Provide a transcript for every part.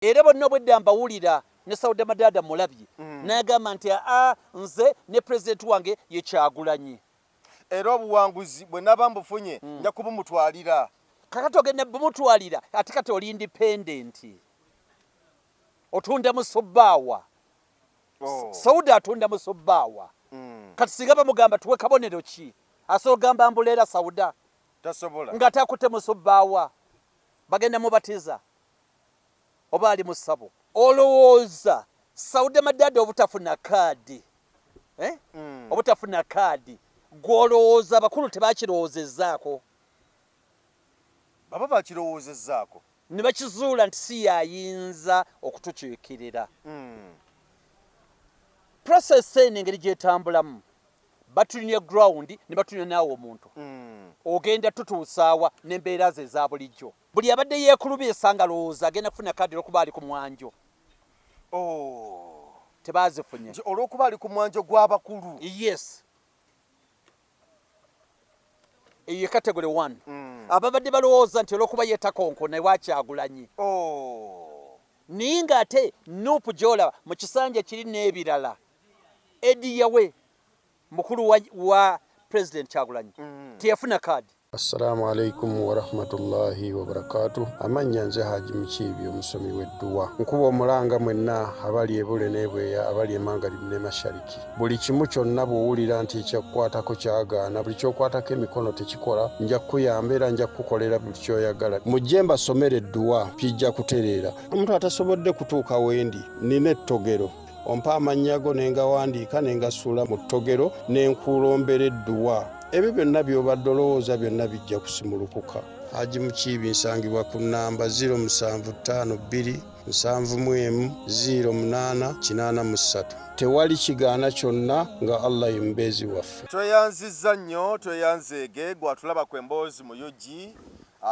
era bonna obwedde mbawulira ne Sauda Madada mulabye n'agamba nti nze ne pulezidenti wange ye Kyagulanyi. Era obuwanguzi bwe naba mbufunye nja kubumutwalira. Kakati ogenda bumutwalira ate kati oli independent. Otunda musubbaawa. Sauda atunda musubbaawa. Kati singa bamugamba tuwe kabonero ki? Asobola gamba ambuleera Sauda. Tasobola. Nga takutte musubbaawa. Bagenda mubatiza. Oba ali mu ssabo. Olowooza Sauda Madada obutafuna kaadi. Obutafuna kaadi. Gw'olowooza abakulu tebakirowoozezzaako. Baba bakirowoozezzaako. Ne bakizuula nti si yayinza okutukiikirira. Process eno engeri gyetambulamu. Batulinye ground ne batulinye naawe omuntu. Ogenda tutuusaawa n'embeera ze eza bulijjo. Buli abadde yeekulubisa nga lowooza agenda kufuna kaadi olw'okuba ali ku mwanjo. Tebaazifunye. Olw'okuba ali ku mwanjo gw'abakulu. Yes. Eyo category 1. Ababadde balowooza nti olw'okuba yeetakonkona ewa Kyagulanyi. Naye ng'ate Nuupu gy'olaba mu kisanja kiri n'ebirala. Edi yawe mukulu wa President Kyagulanyi teyafuna kaadi. Assalamu alaikum wa rahmatullahi wa barakatuh. Amanya nze Haji Mukiibi omusomi w'edduwa. Nkuba omulanga mwenna abali ebule n'ebweya abali emangalibi ne mashariki. Buli kimu kyonna bw'owulira nti ekyakukwatako kyagaana buli ky'okwatako emikono tekikola nja kukuyamba era nja kukukolera buli ky'oyagala. Mujje mbasomere edduwa kijja kutereera. Omuntu atasobodde kutuuka wendi nina ettogero. Ompa amannya go ne ngawandiika ne ngasuula mu ttogero ne nkulombera edduwa. Ebyo byonna by'obadde olowooza byonna bijja kusimulukuka. Haji Mukiibi nsangibwa ku nnamba 0752 0708 Tewali kigaana kyonna nga Allah ye mubeezi waffe. Tweyanzizza nnyo, tweyanzeege gwatulaba ku emboozi mu yugi.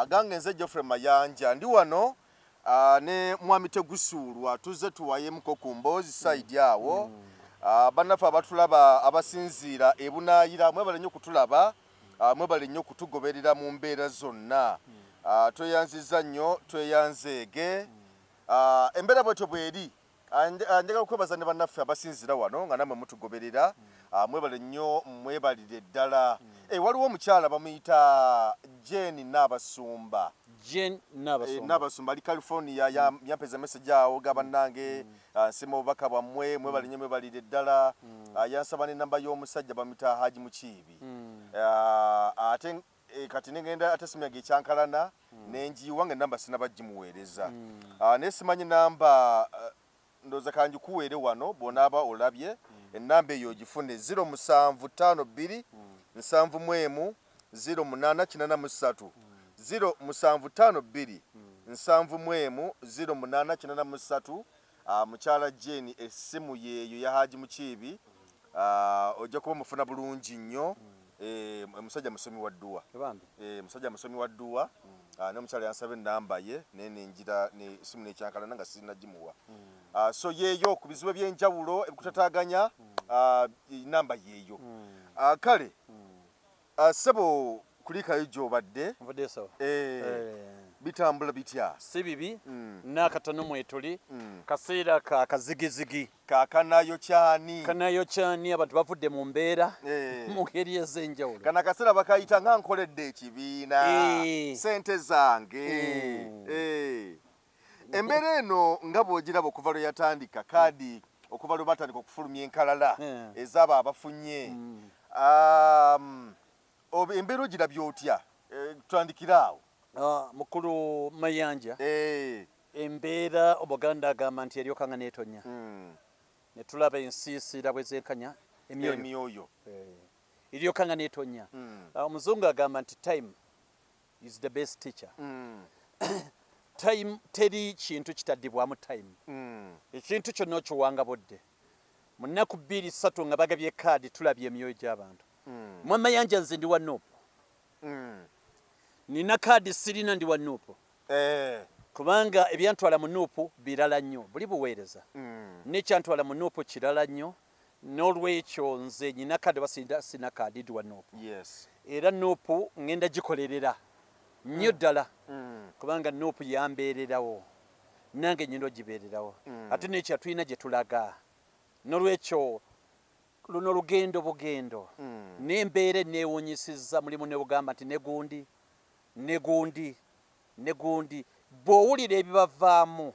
Gange nze Geoffrey Mayanja ndi wano ne Mwami Tegusuulwa tuzze tuwayemuko ku mboozi side awo. Bannaffe abatulaba abasinziira ebunaayira mwebale nnyo kutulaba, mwebale nnyo kutugoberera mu mbeera zonna. Tweyanzizza nnyo, tweyanzeege. Embeera bwetyo bweri njagala okwebaza ne bannaffe abasinziira wano nga nammwe mutugoberera. Mwebale nnyo, mwebalire ddala. Waliwo omukyala bamuyita Jane Nabasumba. Nabasumba ali California yampeza message awo gabannange nsima obubaka bwammwe mwebale nnyo mwebalire ddala. Yansaba n'ennamba y'omusajja bamuyita Haji Mukiibi. Ate kati negenda ate simu yange ekyankalana nenjiwa nga ennamba sinabaggimuweereza. Naye simanyi nnamba ndowooza kanjikuweere wano bw'onaaba olabye. Ennamba eyo ogifune 0752 711 0883 0752 711 0883. Mukyala Jane essimu yeeyo ya Haji Mukiibi ojja kuba mufuna bulungi nnyo. Musajja musomi wa dduwa. Musajja musomi wa dduwa. N'omukyala yansaba ennamba ye naye nenjira n'essimu n'ekyankalana nga sinnagimuwa. So yeeyo ku bizibu by'enjawulo ebikutataaganya nnamba yeeyo. Kale ssebo kulikayo gy'obadde bitambula bitya? Si bibi. N'akatono mwetuli kaseera ka kazigizigi kakanayo kyani abantu bavudde mu mbeera mu ngeri ez'enjawulo. Kana kaseera bakayita nga nkoledde ekibiina sente zange. Embeera eno nga bw'ogiraba okuva lwe yatandika kaadi okuva lwe batandika okufulumya enkalala ez'abo abafunye. Embeera ogirabye otya? Tutandikira awo. Mukulu Mayanja. Embeera Omuganda agamba nti eryokanga n'etonya. Ne tulaba ensiisira bwe zenkanya emyoyo. Eryokanga n'etonya. Omuzungu agamba nti time is the best teacher. Time teri kintu kitaddibwamu time. Ekintu kyonna okiwanga budde. Mu nnaku 2-3 nga bagabye kaadi tulabye emyoyo gy'abantu. Mwa Mayanja nze ndi wa Nuupu. Nina kaadi sirina ndi wa Nuupu. Kubanga ebyantwala mu Nuupu birala nnyo buli buweereza. N'ekyantwala mu Nuupu kirala nnyo. N'olwekyo nze nyina kaadi oba sina kaadi ndi wa Nuupu. Era Nuupu ngenda gikolerera nnyo ddala. Kubanga Nuupu yambeererawo. nange nyindo gibeererawo ate n'ekya tulina gye tulaga n'olwekyo luno lugendo bugendo n'embeera enneewuunyisizza mulimu ne bugamba nti ne gundi bw'owulira ebibavaamu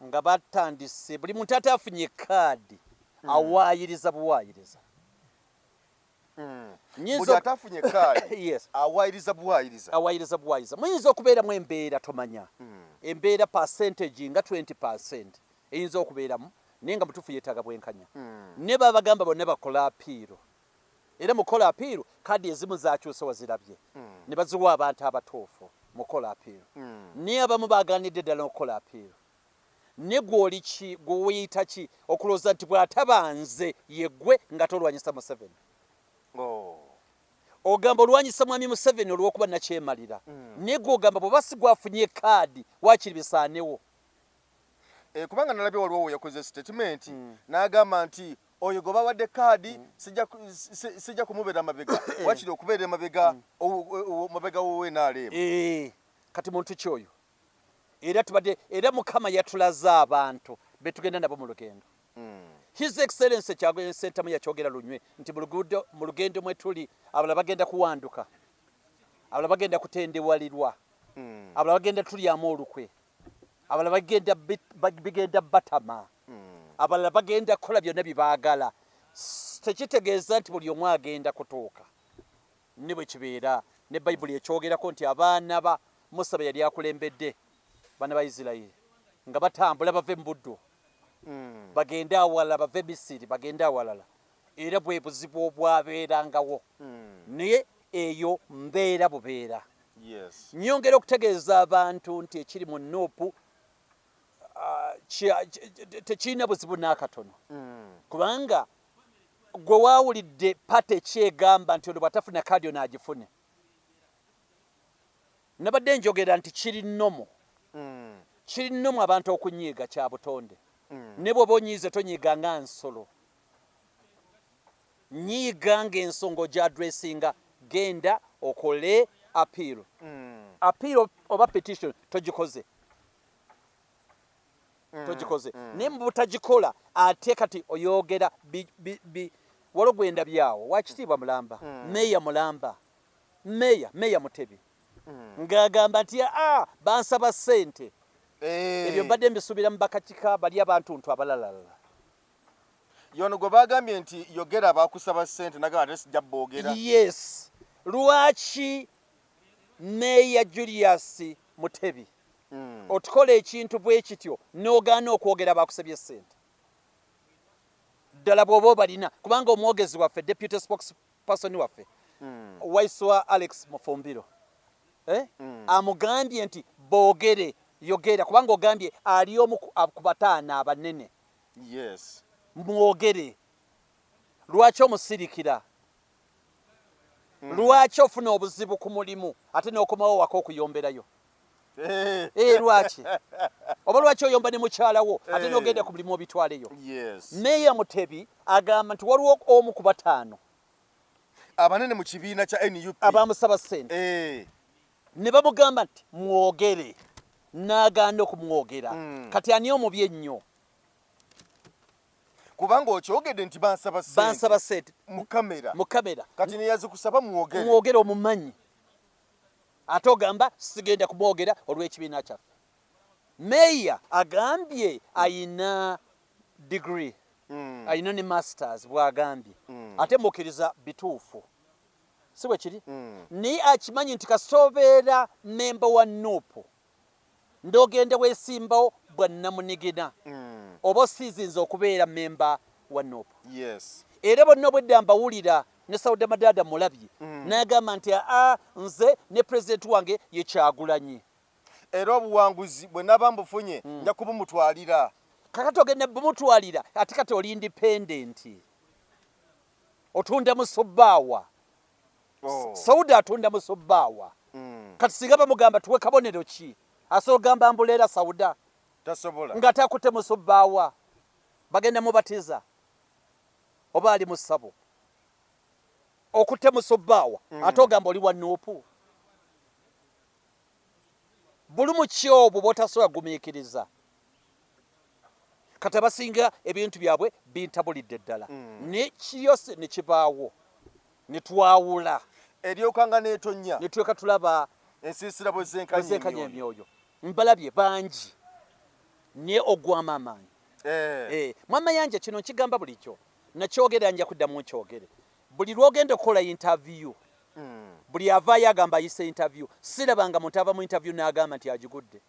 nga batandise buli muntu ate afunye kaadi awaayiriza buwaayiriza buli atafunye kaadi yes. awaayiriza buwaayiriza muyinza okubeeramu embeera tomanya embeera percentage nga 20% eyinza okubeeramu naye nga mutuufu yeetaaga bwenkanya ne babagamba bonna bakola apiiro era mukola apiiro kaadi ezimu zakyuse wazirabye ne baziwa abantu abatuufu mukola apiiro naye abamu baganidde ddala okukola apiiro ne gw'oli ki gw'oyita ki okulowooza nti bw'atabanze yeggwe nga tolwanyisa Museveni ogamba olwanyisa mwami Museveni olw'okuba nakyemalira naye gw'ogamba bwe basigwa afunye kaadi waakiri bisaanewo kubanga nalabye waliwo yakoze statement n'agamba nti oyo gwe bawadde kaadi sijja kumubeera mabega wakiri okubeera mabega wowe n'aleema kati muntu ki oyo era tubadde era Mukama yatulaze abantu be tugenda nabo mu lugendo His Excellency Kyagulanyi Ssentamu yakyogera lunywe nti mu lugendo mwe tuli abalala bagenda kuwanduka abalala bagenda kutendewalirwa abalala bagenda tulyamu olukwe abalala bagenda batama abalala bagenda kukola byonna bye baagala tekitegeeza nti buli omu agenda kutuuka ne bwe kibeera ne Bayibuli ekyogerako nti abaana ba Musa be yali akulembedde baana ba Isirayiri nga batambula bave mu buddu bagende awalala bave Misiri bagende awalala era bwe buzibu obwabeerangawo naye eyo mbeera bubeera nyongera okutegeeza abantu nti ekiri mu Nuupu tekirina buzibu n'akatono kubanga gwe waawulidde pate ekyegamba nti olwo bw'atafuna kaadi ono agifune nabadde njogera nti kiri nnomo abantu okunyiiga kya butonde ne bw'oba onyiize tonyiiga nga nsolo nyiiga ng'ensonga ogyadressinga genda okole apiiro oba petition togikoze naye mu butagikola ate kati oyogera waliwo gwenda byawo wakitiibwa mulamba meeya Mutebi ng'agamba nti bansaba ssente ebyo mbadde mbisuubira mu bakakika bali abantuntu abalalala yono gwe bagambye nti yogera bakusaba ssente nagamba ate sijja boogera yes lwaki meeya Julius Mutebi otukola ekintu bwe kityo n'ogaana okwogera bakusabye ssente ddala bw'oba obalina kubanga omwogezi waffe deputy spokesperson waffe Waiswa Alex Mufumbiro amugambye nti boogere yogera kubanga ogambye ali omu ku bataano abanene mwogere lwaki omusirikira lwaki ofuna obuzibu ku mulimu ate n'okomawo waka okuyomberayo lwaki oba lwaki oyomba ne mukyalawo ate n'ogenda ku mulimu obitwaleyo meeya Mutebi agamba nti waliwo omu ku bataano abanene mu kibiina kya NUP abamusaba ssente ne bamugamba nti mwogere n'agaana okumwogera kati ani omubi ennyo kubanga okyogedde nti bansaba ssente mu kamera kati neyazikusaba mwogere omumanyi ate ogamba sigenda kumwogera olw'ekibiina kyaffe meeya agambye ayina degree ayina ne masters bw'agambye ate mukkiriza bituufu si bwe kiri naye akimanyi nti kasoobeera memba wa Nuupu ndogenda weesimbawo bwa Namunigina oba osiizinze okubeera memba wa Nuupu era bonna obwedda mbawulira ne Sauda Madada mulabye n'agamba nti nze ne pulezidenti wange ye Kyagulanyi era obuwanguzi bwe naba mbufunye nja kubumutwalira kakati ogenda bumutwalira ate kati oli independenti otunda mu Subbaawa Sauda atunda mu Subbaawa kati singa bamugamba tuwe kabonero ki asobola ogamba ambuleera Sauda tasobola nga takutte mu Subbaawa bagenda mubatiza oba ali mu ssabo okutte mu Subbaawa ate ogamba oli wa Nuupu buli mu kyobo bw'otasobola gumiikiriza kati abasinga ebintu byabwe bintabulidde ddala ne kiyose ne kibaawo ne twawula eryokanga n'etonnya ne tuleka tulaba ensiisira bwe zenkanya emyoyo mbalabye bangi ne ogwama amaanyi mwama yanja kino nkigamba bulijjo nakyogera nja kuddamu nkyogere buli lwogenda okukola interview buli avaayo agamba ayise interview sirabanga muntu ava mu interview n'agamba nti agigudde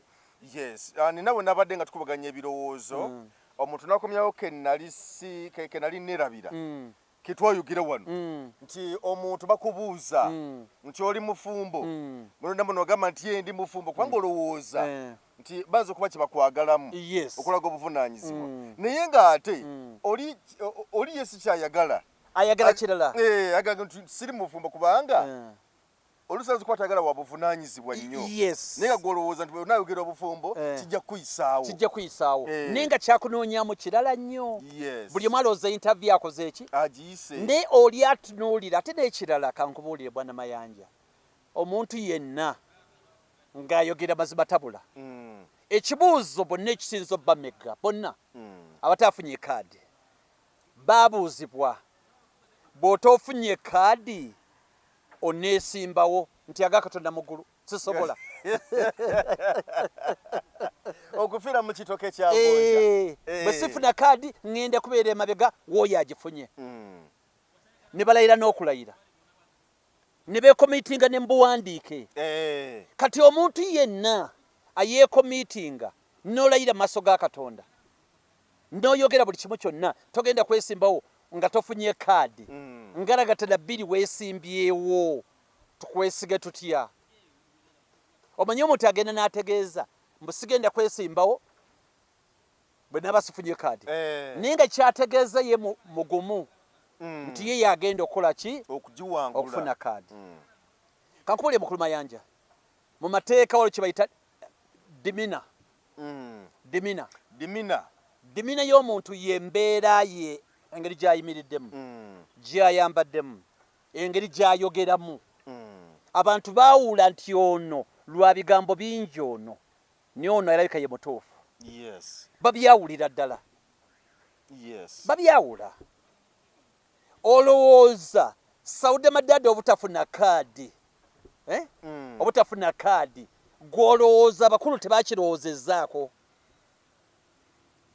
yes nina bwe nabadde nga tukubaganya ebirowoozo omuntu nakomyawo kenali nerabira ketwayogera wano nti omuntu bakubuuza nti oli mufumbo mulonda muno ogamba nti ye ndi mufumbo kubanga olowooza nti baza okuba kyebakwagalamu okulaga obuvunaanyizibwa naye ng'ate oli ye sikyayagala ayagala kirala agaga nti siri mufumbo kubanga olusaza kwatagala wa buvunaanyizibwa nnyo naye nga gwolowooza nti naayogera obufumbo kijja kuyisaawo naye nga kyakunoonyaamu kirala nnyo buli omu alowooza interview akoze eki agiyise naye oli atunuulira ate n'ekirala kankubuulire bwana mayanja omuntu yenna ng'ayogera mazima tabula ekibuuzo bonna ekisinza obba mega bonna abataafunye kaadi baabuuzibwa bw'otoofunye kaadi oneesimbawo nti aga Katonda mu ggulu sisobola okufiira mu kitoke kyagonja bwe sifuna kaadi ŋŋenda kubeera emabega w'oyo agifunye ne balayira n'okulayira ne beekomiitinga ne mbuwandiike kati omuntu yenna ayeekomiitinga n'olayira mu maaso ga Katonda n'oyogera buli kimu kyonna togenda kwesimbawo nga tofunye kaadi ngaragatada bbiri weesimbyewo tukwesige tutya omanyi omuntu agenda n'ategeeza mbu sigenda kwesimbawo bwe naaba sifunye kaadi naye nga kyategeeza ye mugumu nti ye yagenda okukola ki okufuna kaadi kankubulire mukulu mayanja mu mateeka waliwo kye bayita dimina y'omuntu y'embeera ye engeri gy'ayimiriddemu gy'ayambaddemu engeri gy'ayogeramu abantu baawula nti ono lwa bigambo bingi ono naye ono alabika ye mutuufu babyawulira ddala babyawula olowooza Saude Madada obutafuna kaadi obutafuna kaadi gw'olowooza abakulu tebakirowoozezzaako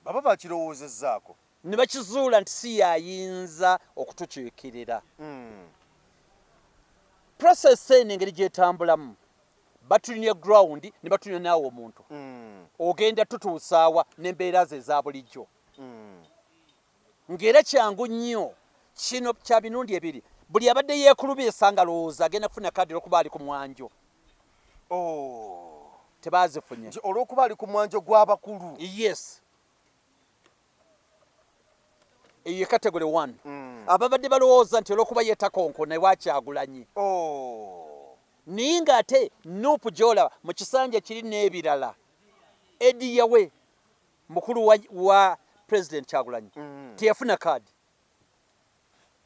baba bakirowoozezzaako ne bakizuula nti si yayinza okutukiikirira process eno engeri gyetambulamu batulinye ground ne batulinye naawe omuntu ogenda tutuusaawa n'embeera ze eza bulijjo ng'era kyangu nnyo kino kya binundi ebiri buli abadde yeekulubisa nga lowooza agenda kufuna kaadi olw'okuba ali ku mwanjo tebaazifunye olw'okuba ali ku mwanjo gw'abakulu yes eyo category 1 ababadde balowooza nti olw'okuba yeetakonkona ewakyagulanyi naye ng'ate nuupu gy'olaba mu kisanja kiri n'ebirala ediya we mukulu wa president Kyagulanyi teyafuna kaadi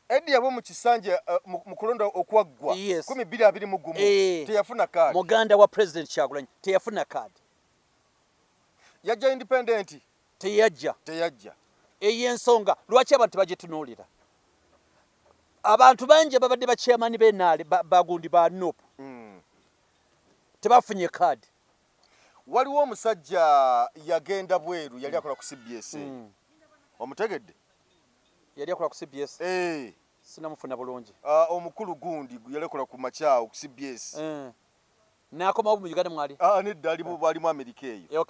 ediya we mu kisanja mu kulonda okwaggwa 2021 teyafuna kaadi muganda wa president Kyagulanyi teyafuna kaadi yajja independent teyajja ey'ensonga lwaki abantu bagitunuulira abantu bangi babadde bachairman b'enaale bagundi ba nuupu tebafunye kaadi waliwo omusajja yagenda bweru yali akola ku CBS omutegedde yali akola ku CBS sinamufuna bulungi omukulu gundi yali akola ku makyawo ku CBS n'akomawo mu Uganda mwali nedda alimu Amerika eyo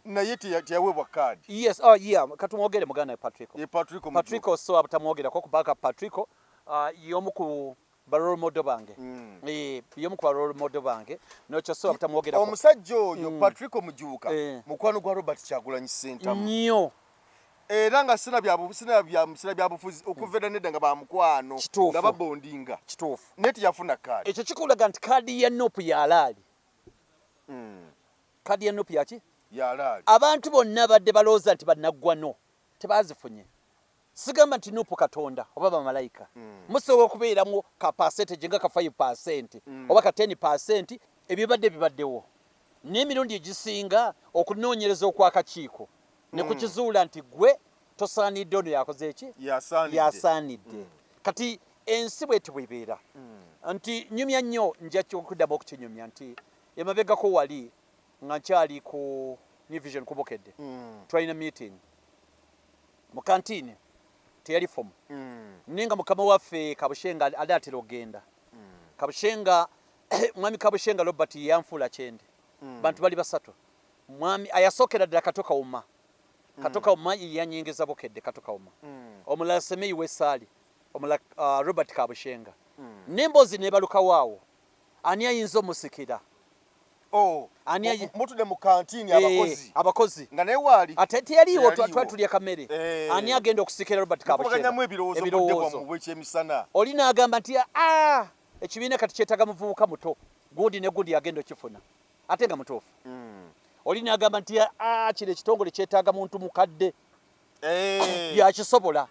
naye teyaweebwa kaadi yes katumwogere muganda Patrico so abutamwogerako kubanga Patrico y'omu ku barole model bange y'omu ku barole model bange nokyo so abutamwogerako omusajja oyo Patrico Mujuuka mukwano gwa Robert Kyagulanyi Ssentamu nnyo era nga sina byabufuzi okuva nedda nga bamukwano nga babondinga kituufu naye teyafuna kaadi ekyo kikulaga nti kaadi ya nuupu yalaali kaadi ya nuupu yaki yalaali abantu bonna badde balowooza nti bannaggwano tebaazifunye sigamba nti nuupu Katonda oba bamalayika musobola okubeeramu ka percentage nga ka 5% oba ka 10% ebibadde bibaddewo n'emirundi egisinga okunoonyereza okw'akakiiko ne kukizuula nti gwe tosaanidde ono yakoze eki yasaanidde kati ensi bweti bwebeera nti nyumya nnyo nja okuddamu okukinyumya nti emabegako wali nga nkyali ku New Vision ku Bukedde twalina meeting mu kantiini teyali fomu ninga mukama waffe Kabushenga adaatera okgenda Kabushenga mwami Kabushenga Robert yanfuula kyende bantu bali basatu mwami ayasookera ddala Katoka Uma Katoka Uma yanyingeza Bukedde Katoka Uma omulala Semeyi Wesaali omulala Robert Kabushenga n'emboozi nebaluka waawo ani ayinza omusikira mutude mu kantini abakozi nga naye waali ate teyaliwo twatulya kamere ani agenda okusikira Robert Kabushenga ebirowoozo oli n'agamba nti ekibiina kati kyetaaga muvubuka muto gundi ne gundi agenda okifuna ate nga mutuufu oli n'agamba nti kino ekitongole kyetaaga muntu mukadde yakisobola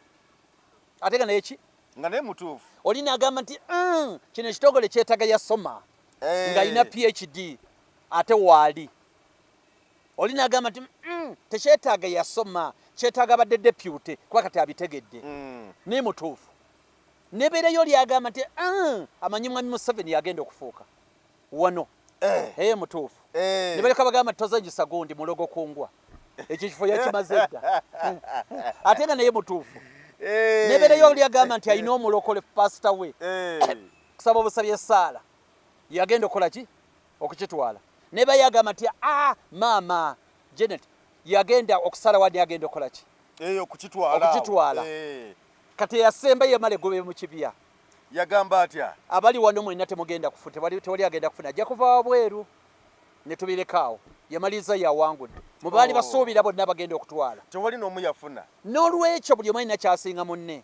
ate nga naye ki nga naye mutuufu oli n'agamba nti kino ekitongole kyetaaga yasoma ng'alina PhD ate waali oli n'agamba nti tekyetaaga yasoma kyetaaga badde deputy kuba kati abitegedde naye mutuufu nebeerayo oli agamba nti amanyi mwami Museveni yagenda okufuuka wano mutuufu ne baleka bagamba tozanyisa gundi mulogo kungwa ekyo kifo yakimaze dda ate nga naye mutuufu nebeerayo oli agamba nti alina omulokole pasita we kusaba obusabye essaala yagenda okukola ki okukitwala neba yagamba nti maama Janet yagenda okusala wadi yagenda okukola ki okukitwala kati yasemba yemale gobe mu kibya yagamba atya abali wano mwenna temugenda kufuna tewali agenda kufuna ajja kuva wabweru ne tubirekawo yamaliza yawangudde mu baali basuubira bonna bagenda okutwala tewali n'omu yafuna n'olwekyo buli omu alina kyasinga munne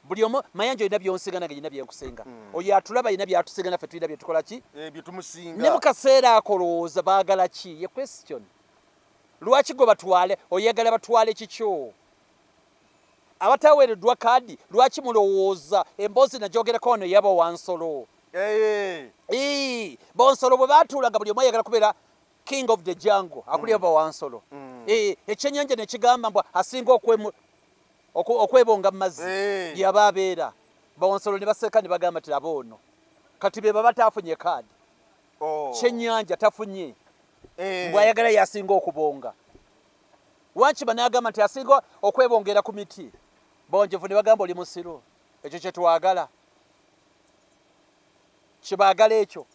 buli omu Mayanja olina byonsinga nange yina byenkusinga oyo atulaba yina byatusinga naffe tulina byetukola ki byetumushinga ne mu kaseera akolowooza baagala ki ye question lwaki gwe batwale oyagala batwale kikyo abataweereddwa kaadi lwaki mulowooza emboozi nagyogerako ono yaba wansolo bonsolo bwe baatuulanga buli omu ayagala kubeera king of the jungle akuli yaba wansolo ekyennyanja nekigamba mbwa asinga okwebonga mu mazzi yaba abeera bonsolo ne baseka ne bagamba ti aba ono kati be baba taafunye kaadi kyennyanja tafunye mbwayagala yasinga okubonga wankiba n'agamba nti asinga okwebongera ku miti bonjevu ne bagamba oli musiru ekyo kyetwagala kibaagala ekyo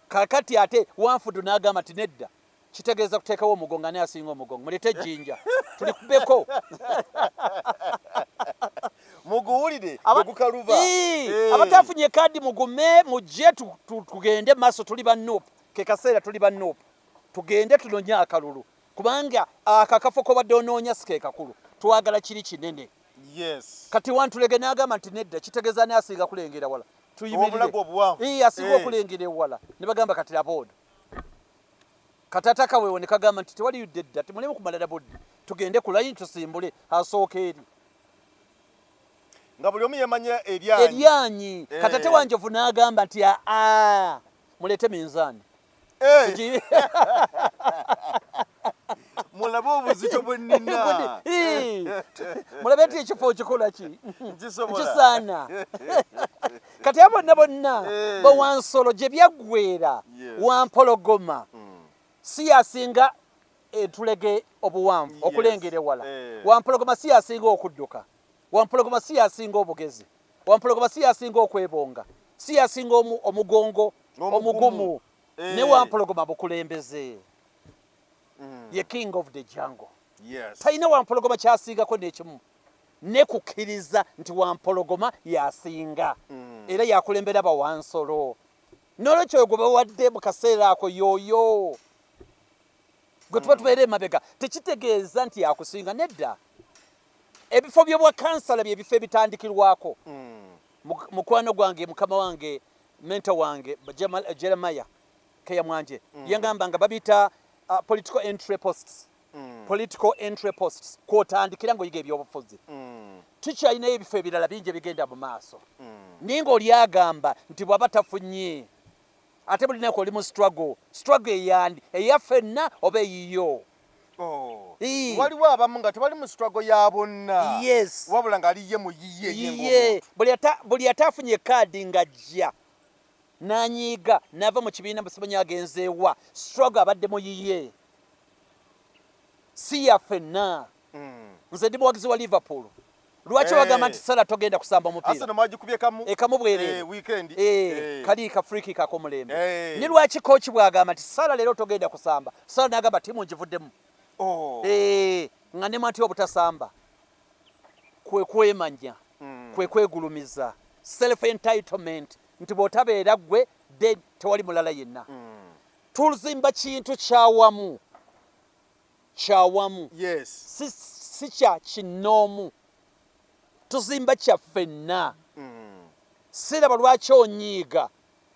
kakati ate wanfudu n'agamba nti nedda kitegeeza kuteekawo omugongo naye asinga omugongo mulete ejjinja tulikubeko muguwulire gukaluba abatafunye kaadi mugume mujje tugende maaso tuli bannupu ke kaseera tuli bannupu tugende tunonye akalulu kubanga akakafo kobadde onoonya si ke kakulu twagala kiri kinene kati wantulege n'agamba nti nedda kitegeeza naye asinga kulengera wala tuyimirire asinga okulengera ewala ne bagamba kati laboodo katata kaweewo ne kagamba nti tewaliyudde dda timulemu kumalala budde tugende ku layini tusimbule asooka eri nga buli omu yemanya eryanyi katate wanjovu n'agamba nti mulete minzaani mulabe obuzito bwennina mulabe nti ekifo kikola ki kisaana kati abo bonna bawansolo gye byaggweera wampologoma si yasinga entulege obuwanvu okulengera ewala wampologoma si yasinga okudduka wampologoma si yasinga obugezi wampologoma si yasinga okwebonga si yasinga omugongo omugumu ne wampologoma bukulembeze ye king of the jungle talina wampologoma kyasingako n'ekimu ne kukkiriza nti wampologoma yasinga era yakulembera bawansolo n'olwekyo gwe bawadde mu kaseera ako yooyo gwe tuba tubeera emabega tekitegeeza nti yakusinga nedda ebifo by'obwa kansala byebifo ebitandikirwako mukwano gwange mukama wange menta wange Jeremiah Keyamwanje yangamba nga babita political entry posts political entry posts kwotandikira ng'oyiga ebyobufuzi tukyalinayo ebifo ebirala bingi ebigenda mu maaso naye ng'oli agamba nti bw'aba tafunye ate buli nako oli mu struggle eyandi eyaffenna oba eyiyo. Waliwo abamu nga tebali mu struggle ya bonna. Yes. Wabula nga aliye mu yiye buli atafunye kaadi ng'ajja n'anyiiga n'ava mu kibiina Museveni agenzeewa struggle abadde mu yiye si yaffenna. Nze ndi muwagizi wa Liverpool. Lwaki wagamba nti Salah togenda kusamba omupiira? Arsenal mwagikubye kamu bwerere weekend. Kali ka free kick akomulembe. Ni lwaki coach bwagamba nti Salah leero togenda kusamba? Salah n'agamba timu ngivuddemu. Nga ne manti obutasamba. Kwe kwemanya. Kwe kwegulumiza. Self entitlement. Nti bw'otabeera ggwe then tewali mulala yenna. Tulzimba kintu kyawamu. Yes. Si kya kinoomu. Tuzimba kyaffenna. Siraba lwaki onyiiga.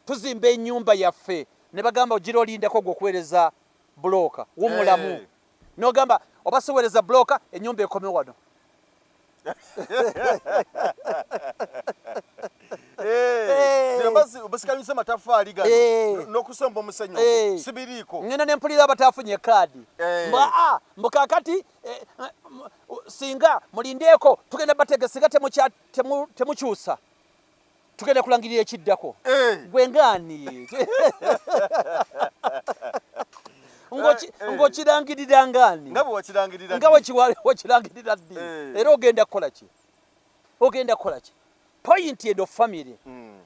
Tuzimba ennyumba yaffe ne bagamba ogira olindako gwe okuweereza bulooka wumulamu. N'ogamba oba siweereza bulooka ennyumba ekome wano. Basikanyusa mataffaali gano n'okusomba omusenyu sibiriiko. Ngenda ne mpulira abatafunye kaadi. Mbu kaakati singa mulindeeko tugenda bategesiga temukyusa. Tugenda kulangirira ekiddako. Gwe ngaani. Ng'okirangirira ngaani. Nga bwe wakirangirira ddi. Nga wakirangirira ddi. Era ogenda kukola ki? Point end of family.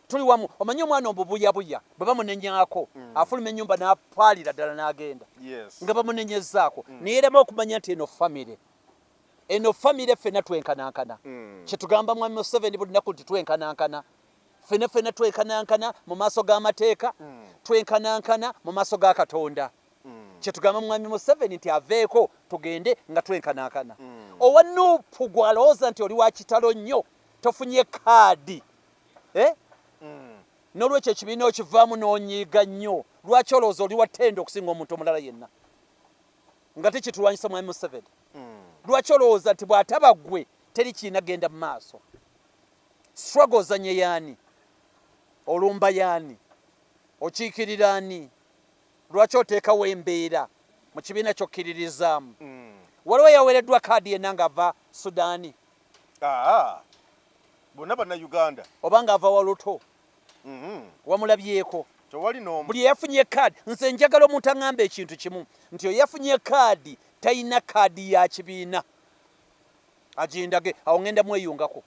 Tuli wamu omanyi omwana obubuyabuya bwe bamunenyaako afuluma ennyumba n'apaalira ddala n'agenda nga bamunenyezaako neyerema okumanya nti eno family ffenna twenkanankana kyetugamba mwami Museveni buli nnaku nti twenkanankana ffenna twenkanankana mu maaso g'amateeka twenkanankana mu maaso ga Katonda kyetugamba mwami Museveni nti aveeko tugende nga twenkanankana. Owa Nuupu gw'alowooza nti oli wa kitalo nnyo tofunye kaadi n'olwekyo ekibiina okivaamu n'onyiiga nnyo. Lwaki olowooza oli wattenda okusinga omuntu omulala yenna nga tekitulwanyisa mwami Museveni? Lwaki olowooza nti bw'ataba ggwe teri kiina genda mu maaso? Struggle ozanye yaani? Olumba yaani? Okiikirira ani? Lwaki oteekawo embeera mu kibiina ky'okkiririzaamu? Waliwo yaweereddwa kaadi yenna ng'ava Sudaani. Bonna Bannayuganda. Oba ng'ava Waluto. Wamulabyeko. Buli eyafunye kaadi. Nze njagala omuntu aŋŋamba ekintu kimu nti oyo yafunye kaadi talina kaadi ya kibiina. Agindage awo ŋŋenda mweyungako.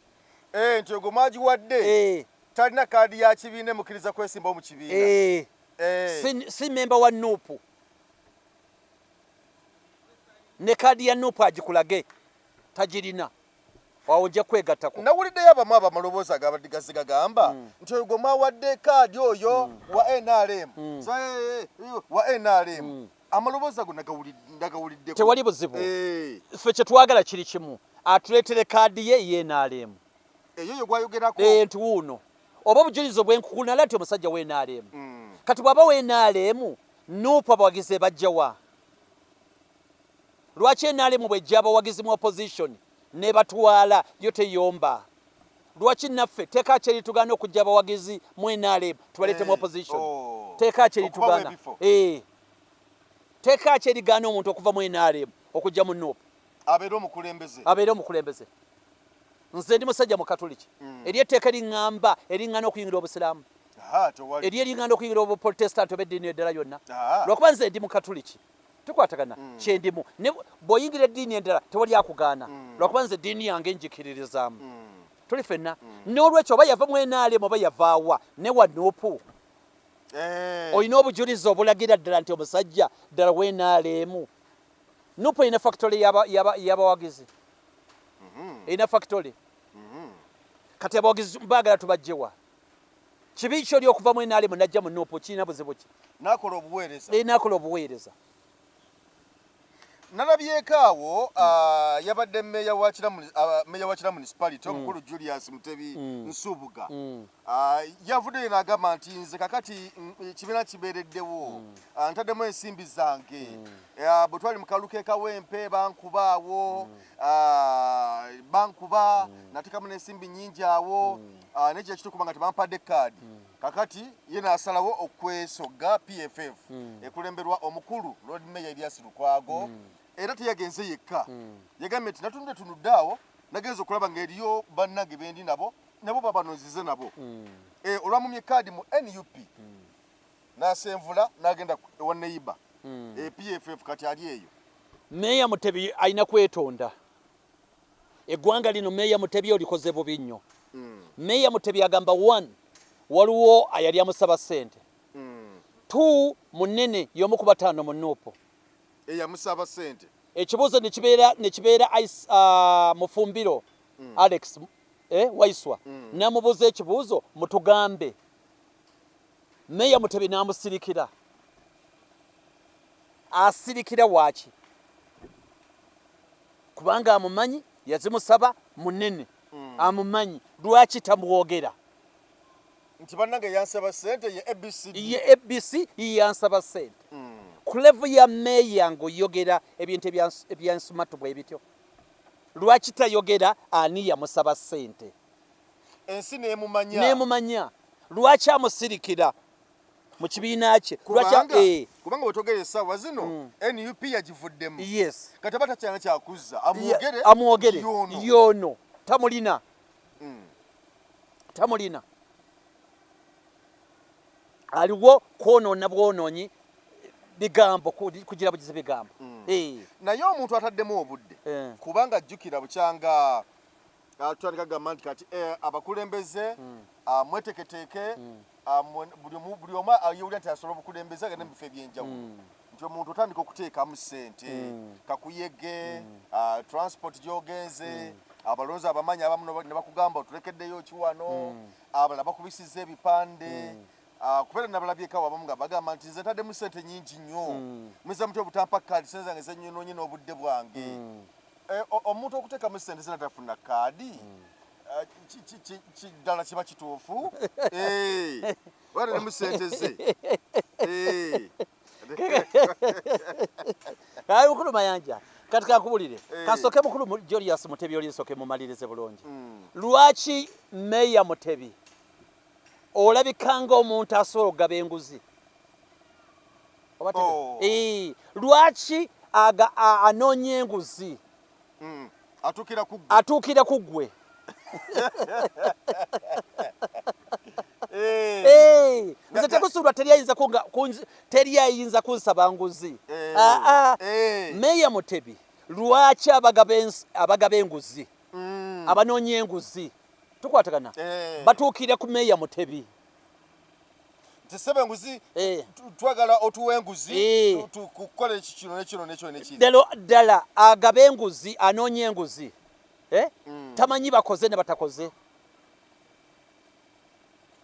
Nti ogwo mwagiwadde talina kaadi ya kibiina emukkiriza kwesimbawo mu kibiina. Si memba wa Nuupu. Ne kaadi ya Nuupu agikulage tagirina. Ojja kwegattako. Nawuliddeyo abamu abamaloboozi agabadde gagamba nti oyo gwe mwawadde kaadi oyo wa NRM. Wa NRM. Amaloboozi ago nagawuliddeko. Tewali buzibu. Ffe kye twagala kiri kimu. Atuleetere kaadi ye y'NRM. Eyo gwayogerako. Nti wuuno. Oba obujulizi obwenkukunala nti omusajja wa NRM. Kati bw'aba wa NRM Nuupu abawagizi bajja wa? Lwaki NRM bw'ejja abawagizi mu opposition ne batwala yo teyomba? Lwaki naffe teeka kyeri tugaana okujja abawagizi mu NRM tubaleete mu opposition? Teeka kyeri tugaana. Teeka kyeri gaana omuntu okuva mu NRM okujja mu Nuupu abeere omukulembeze. Nze ndi musajja mu Katoliki. Eri etteeka eriŋŋamba eriŋŋana okuyingira obusiraamu. Eri eriŋŋana okuyingira obuprotestant oba eddiini eddala yonna. Lwakuba nze ndi mu Katoliki. Tukwatagana kyendimu. Bw'oyingira eddiini endala tewali akugaana. Lwakuba nze eddiini yange njikiririzaamu. Tuli ffenna. N'olwekyo oba yava mu NRM oba yavaawa ne wa Nuupu. Olina obujulizi obulagira ddala nti omusajja ddala wa NRM. Nuupu erina factory y'abawagizi. Erina factory. Kati abawagizi baagala tubajjewa. Kibi ky'oli okuva mu NRM najja mu Nuupu kirina buzibu ki? N'akola obuweereza. N'akola obuweereza. Nalabyeko awo yabadde meya wa Kira municipality omukulu Julius Mutebi Nsubuga. Yavuddeyo n'agamba nti nze kakati ekibiina kibeereddewo ntaddemu ensimbi zange. Bwe twali mu kaluke kawempe bankubaawo bankuba nateekamu n'ensimbi nnyingi awo n'ekyo kitukuba nga tebampadde kaadi. kakati yena asalawo okwesoga PFF ekulemberwa omukulu Lord Mayor Elias Lukwago era teyagenze yekka yagambye nti natunde tunudaawo nagenza okulaba ng'eriyo bannange bendi nabo babanozize nabo olwamumye kaadi mu NUP n'asenvula n'agenda ewa neighbor PFF kati ali eyo. Meya Mutebi alina kwetonda. Eggwanga lino Meya Mutebi olikoze bubi nnyo. Meya Mutebi agamba 1 waliwo ayali amusaba ssente. 2 munene y'omu ku bataano mu Nuupu. Eyamusaba ssente. Ekibuuzo ne kibeera Mufumbiro Alex Waiswa n'amubuuza ekibuuzo mutugambe. Meya Mutebi n'amusirikira. Asirikira waaki? Kubanga amumanyi yazimusaba munene amumanyi lwaki tamuwogera nti bannange yansaba ssente ye ABCD ye ABC yansaba ssente ku level ya meya ng'oyogera ebintu ebyansumatu bwe bityo lwaki tayogera ani yamusaba ssente ensi neemumanya lwaki amusirikira mu kibiina kye kubanga wetogere essaawa zino NUP yagivuddemu yes kati batakyana kyakuzza amwogere yono tamulina aliwo kwonoona bwonoonyi bigambo kugira bugize bigambo naye omuntu ataddemu obudde kubanga ajjukira bukyanga tutandika gamba nti kati abakulembeze mweteketeeke buli omu ayewulira nti asobola obukulembeze agenda mu bifo ebyenjawulo nti omuntu otandika okuteekamu ssente kakuyege transport gyogenze abalonzi abamanyi abamu ne bakugamba otulekeddeyo kiwano abalala bakubisiza ebipande kubeera nabalabyeko abamu nga bagamba nti nze ntaddemu ssente nnyingi nnyo mwiza muti obutampa kaadi ssente zange zenyonoonye n'obudde bwange omuntu okuteekamu ssente zena tafuna kaadi ddala kiba kituufu waddemu ssente ze ayi mukulu Mayanja kati kankubulire kasooke mukulu Julius Mutebi olinsooke mumalirize bulungi lwaki Meya Mutebi olabikanga omuntu asobola okugaba enguzi lwaki anoonya enguzi atuukira ku ggwe nze Tegusuulwa teriyayinza kunsaba nguzi Meya Mutebi lwaki abagaba enguzi abanoonya enguzi tukwatagana batuukire ku Meya Mutebi tisebe enguzi twagala otuwa enguzi tukole kino nekino ddala agaba enguzi anoonya enguzi tamanyi bakoze ne batakoze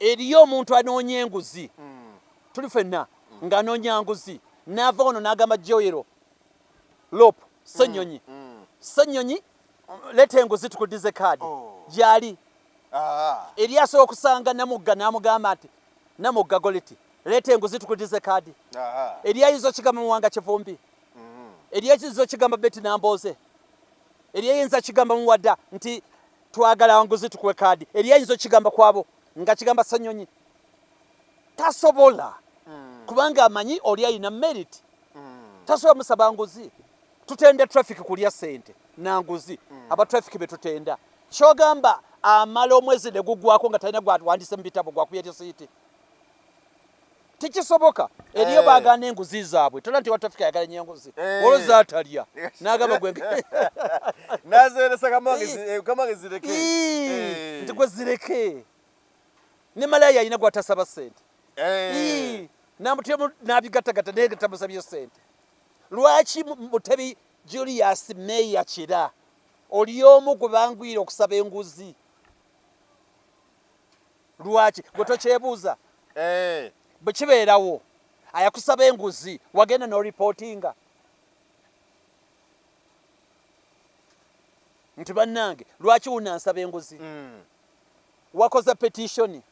eriyo omuntu anoonya enguzi tuli ffenna ng'anoonya nguzi n'ava ono n'agamba Joyero Lop Ssenyonyi leeta enguzi tukudize kaadi gyali eri asobola okusanga Namugga n'amugamba nti Namugga Goleti leeta enguzi tukudize kaadi eri ayinza okigamba Muwanga Kivumbi eri ayinza okigamba Beti Nambooze eri ayinza kigamba Muwadda nti twagala nguzi tukuwe kaadi eri ayinza okigamba kwabo nga kigamba Ssenyonyi tasobola kubanga amanyi oli ayina merit tasobola musaba nguzi tutenda traffic kulya ssente nanguzi aba traffic betutenda kyogamba amala omwezi ne gugwako nga talina gwandise mu bitabo gwakubya tisiiti tikisoboka eriyo baagana enguzi zaabwe tola nti wa traffic ayagala nnyo enguzi olwoza atalya n'agamba gwe nazeresa kamange zireke nti gwe zireke ne malaya alina gwatasaba ssente namutemu n'abigattagatta naye tamusabye ssente lwaki Mutebi Julius Meya kira oli omu gwe bangwire okusaba enguzi lwaki gwe tokyebuuza bwe kibeerawo ayakusaba enguzi wagenda n'oripootinga nti bannange lwaki wunansaba enguzi wakoze petitioni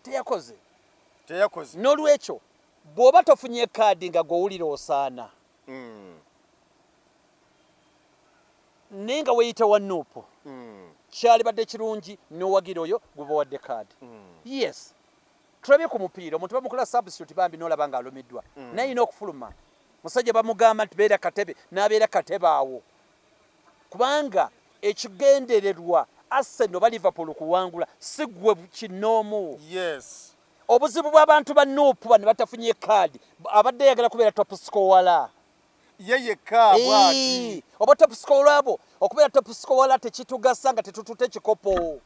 teyakoze n'olwekyo bw'oba tofunye kaadi nga gw'owulira osaana ninga weyita wa Nuupu kyali badde kirungi n'owagira oyo gwe wadde kaadi. Yes, tulabye ku mupiira omuntu bamukola substitute bambi n'olaba ng'alumiddwa naye alina okufuluma. Musajja bamugamba nti beera katebe n'abeera katebe awo kubanga ekigendererwa Arsenal ba Liverpool kuwangula si gwe kinoomu. Yes. Obuzibu bw'abantu ba Nuupu bano batafunye kaadi abadde yagala kubeera top scorer. Yeye bwati. Oba top scorer abo okubeera top scorer tekitugasa nga tetutute kikopo.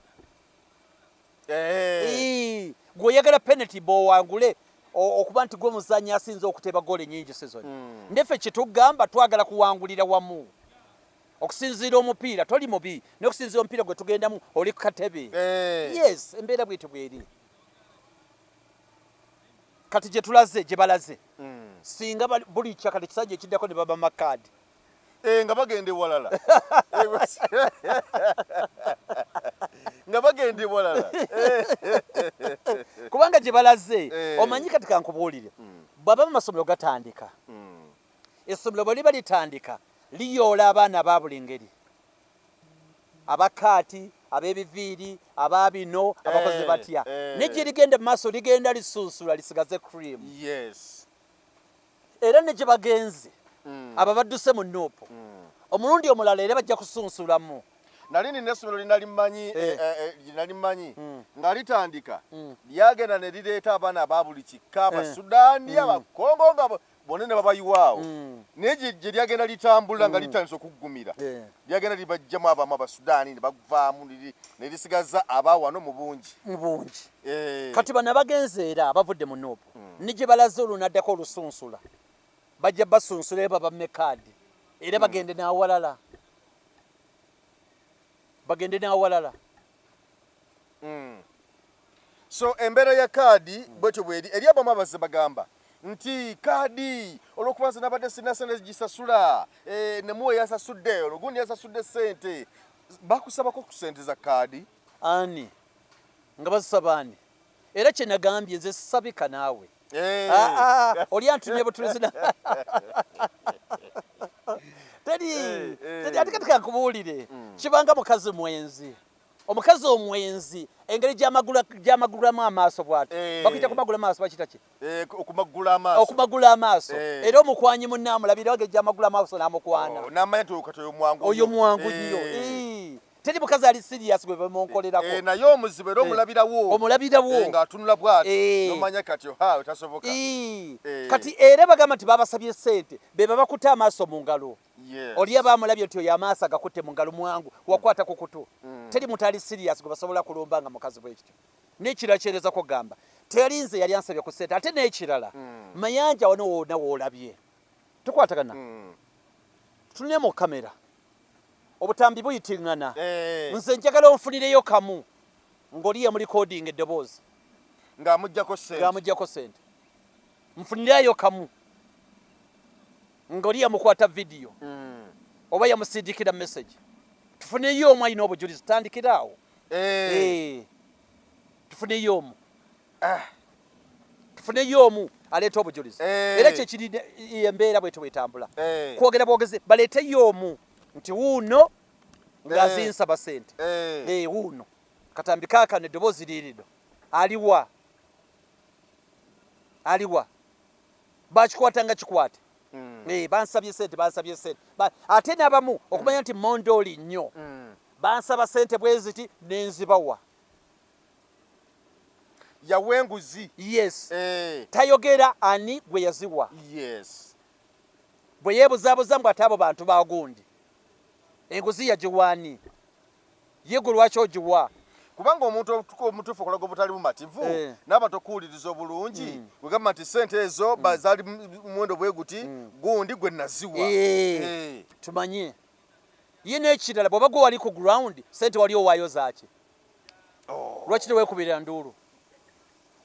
Gwe yagala penalty bw'owangule okuba nti gwe muzannyi asinze okuteeba goal ennyingi season. Ndefe kitugamba twagala kuwangulira wamu. Okusinziira omupiira toli mubi n'okusinziira omupiira gwe tugendamu oli ku katebe. Yes, embeera bw'etyo bw'eri. Kati gye tulaze gye balaze singa buli kyakati kisajja ekiddako ne baba makaadi nga bagende walala nga bagende walala kubanga gye balaze omanyi kati kankubuulire bw'aba amasomero gatandika essomero bwe liba litandika liyoola abaana aba buli ngeri abakaati ab'ebiviiri ababino abakozi batya negye ligenda mu maaso ligenda lisunsula lisigaze cream. Yes. Era ne gye bagenze aba badduse mu Nuupu omulundi omulala era bajja kusunsulamu. Nali nina essomero linalimanyi nga litandika lyagenda ne lireeta abaana aba buli kika Abasudaani Abakongo nga bonna ne babayiwaawo naye gye lyagenda litambula nga litandise okuggumira lyagenda libajjamu abamu Abasudaani ne bavaamu ne lisigaza abawano mu bungi. Kati bano bagenze era abavudde mu Nuupu ne gye balaze olunaddako olusunsula bajja basunsula era babamme kaadi era bagende n'awalala So embeera ya kaadi bwetyo bweri eri abamu abazze bagamba nti kaadi olw'okuba nze nabadde sirina sente gisasula ne muwe yasasudde olugundi yasasudde sente bakusabako ku sente za kaadi ani nga basaba ani era kye nagambye nze sisabika naawe oli antumye butulizi teri ate kati kankubuulire kibanga mukazi mwenzi omukazi omwenzi engeri gy'amagulamu amaaso bw'ati bakuyita kumagula amaaso bakiyita ki okumagula amaaso era omukwanyi munne amulabira wage gy'amagula amaaso n'amukwana n'amanya nti katoyo oyo mwangu nnyo teri mukazi ali sirias gwe bamunkolerako naye omuzibu era omulabirawo ng'atunula bw'ati nomanya kati tasoboka kati era bagamba nti babasabye sente be babakutte amaaso mu ngalo oli abamulabye nti oyo amaaso agakutte mu ngalo mwangu wakwata ku kutu teri muntu ali sirias gwe basobola kulumba nga mukazi bwekityo n'ekirala kyereza kugamba teri nze yali ansabye ku sente ate n'ekirala mayanja wano wonna woolabye tukwatagana tuline mu kamera obutambi buyitiŋŋana nze njagala onfunireyo kamu ng'oliye mu recording eddoboozi ng'amuggyako sente nfunirayo kamu ng'oliye mukwata vidiyo oba yamusindikira message tufuneyo omu alina obujulizi tandikira awo tufuneyo omu tufuneyo omu aleeta obujulizi era kyekiri embeera bwetyo bwetambula kwogera bwogeze baleeteyo omu nti wuuno ng'azinsaba sente wuuno katambi kaakano eddoboozi liirido aliwa bakikwata nga kikwate bansabye sente ate n'abamu okumanya nti mondooli nnyo bansaba sente bwe ziti n'enzibawa yawenguzi yes tayogera ani gwe yaziwa bwe yeebuzaabuza mbw ate abo bantu bagundi enguzi yagiwaani ye gwe lwaki ogiwa kubanga omuntu omutuufu okulaga obutali bumativu n'abantu okuwuliriza obulungi wegamba nti sente ezo zaali muwendo bwe guti gundi gwe naziwa tumanye ye n'ekirala bw'oba gwe wali ku ground sente wali owaayo zaaki lwaki teweekubirira nduulu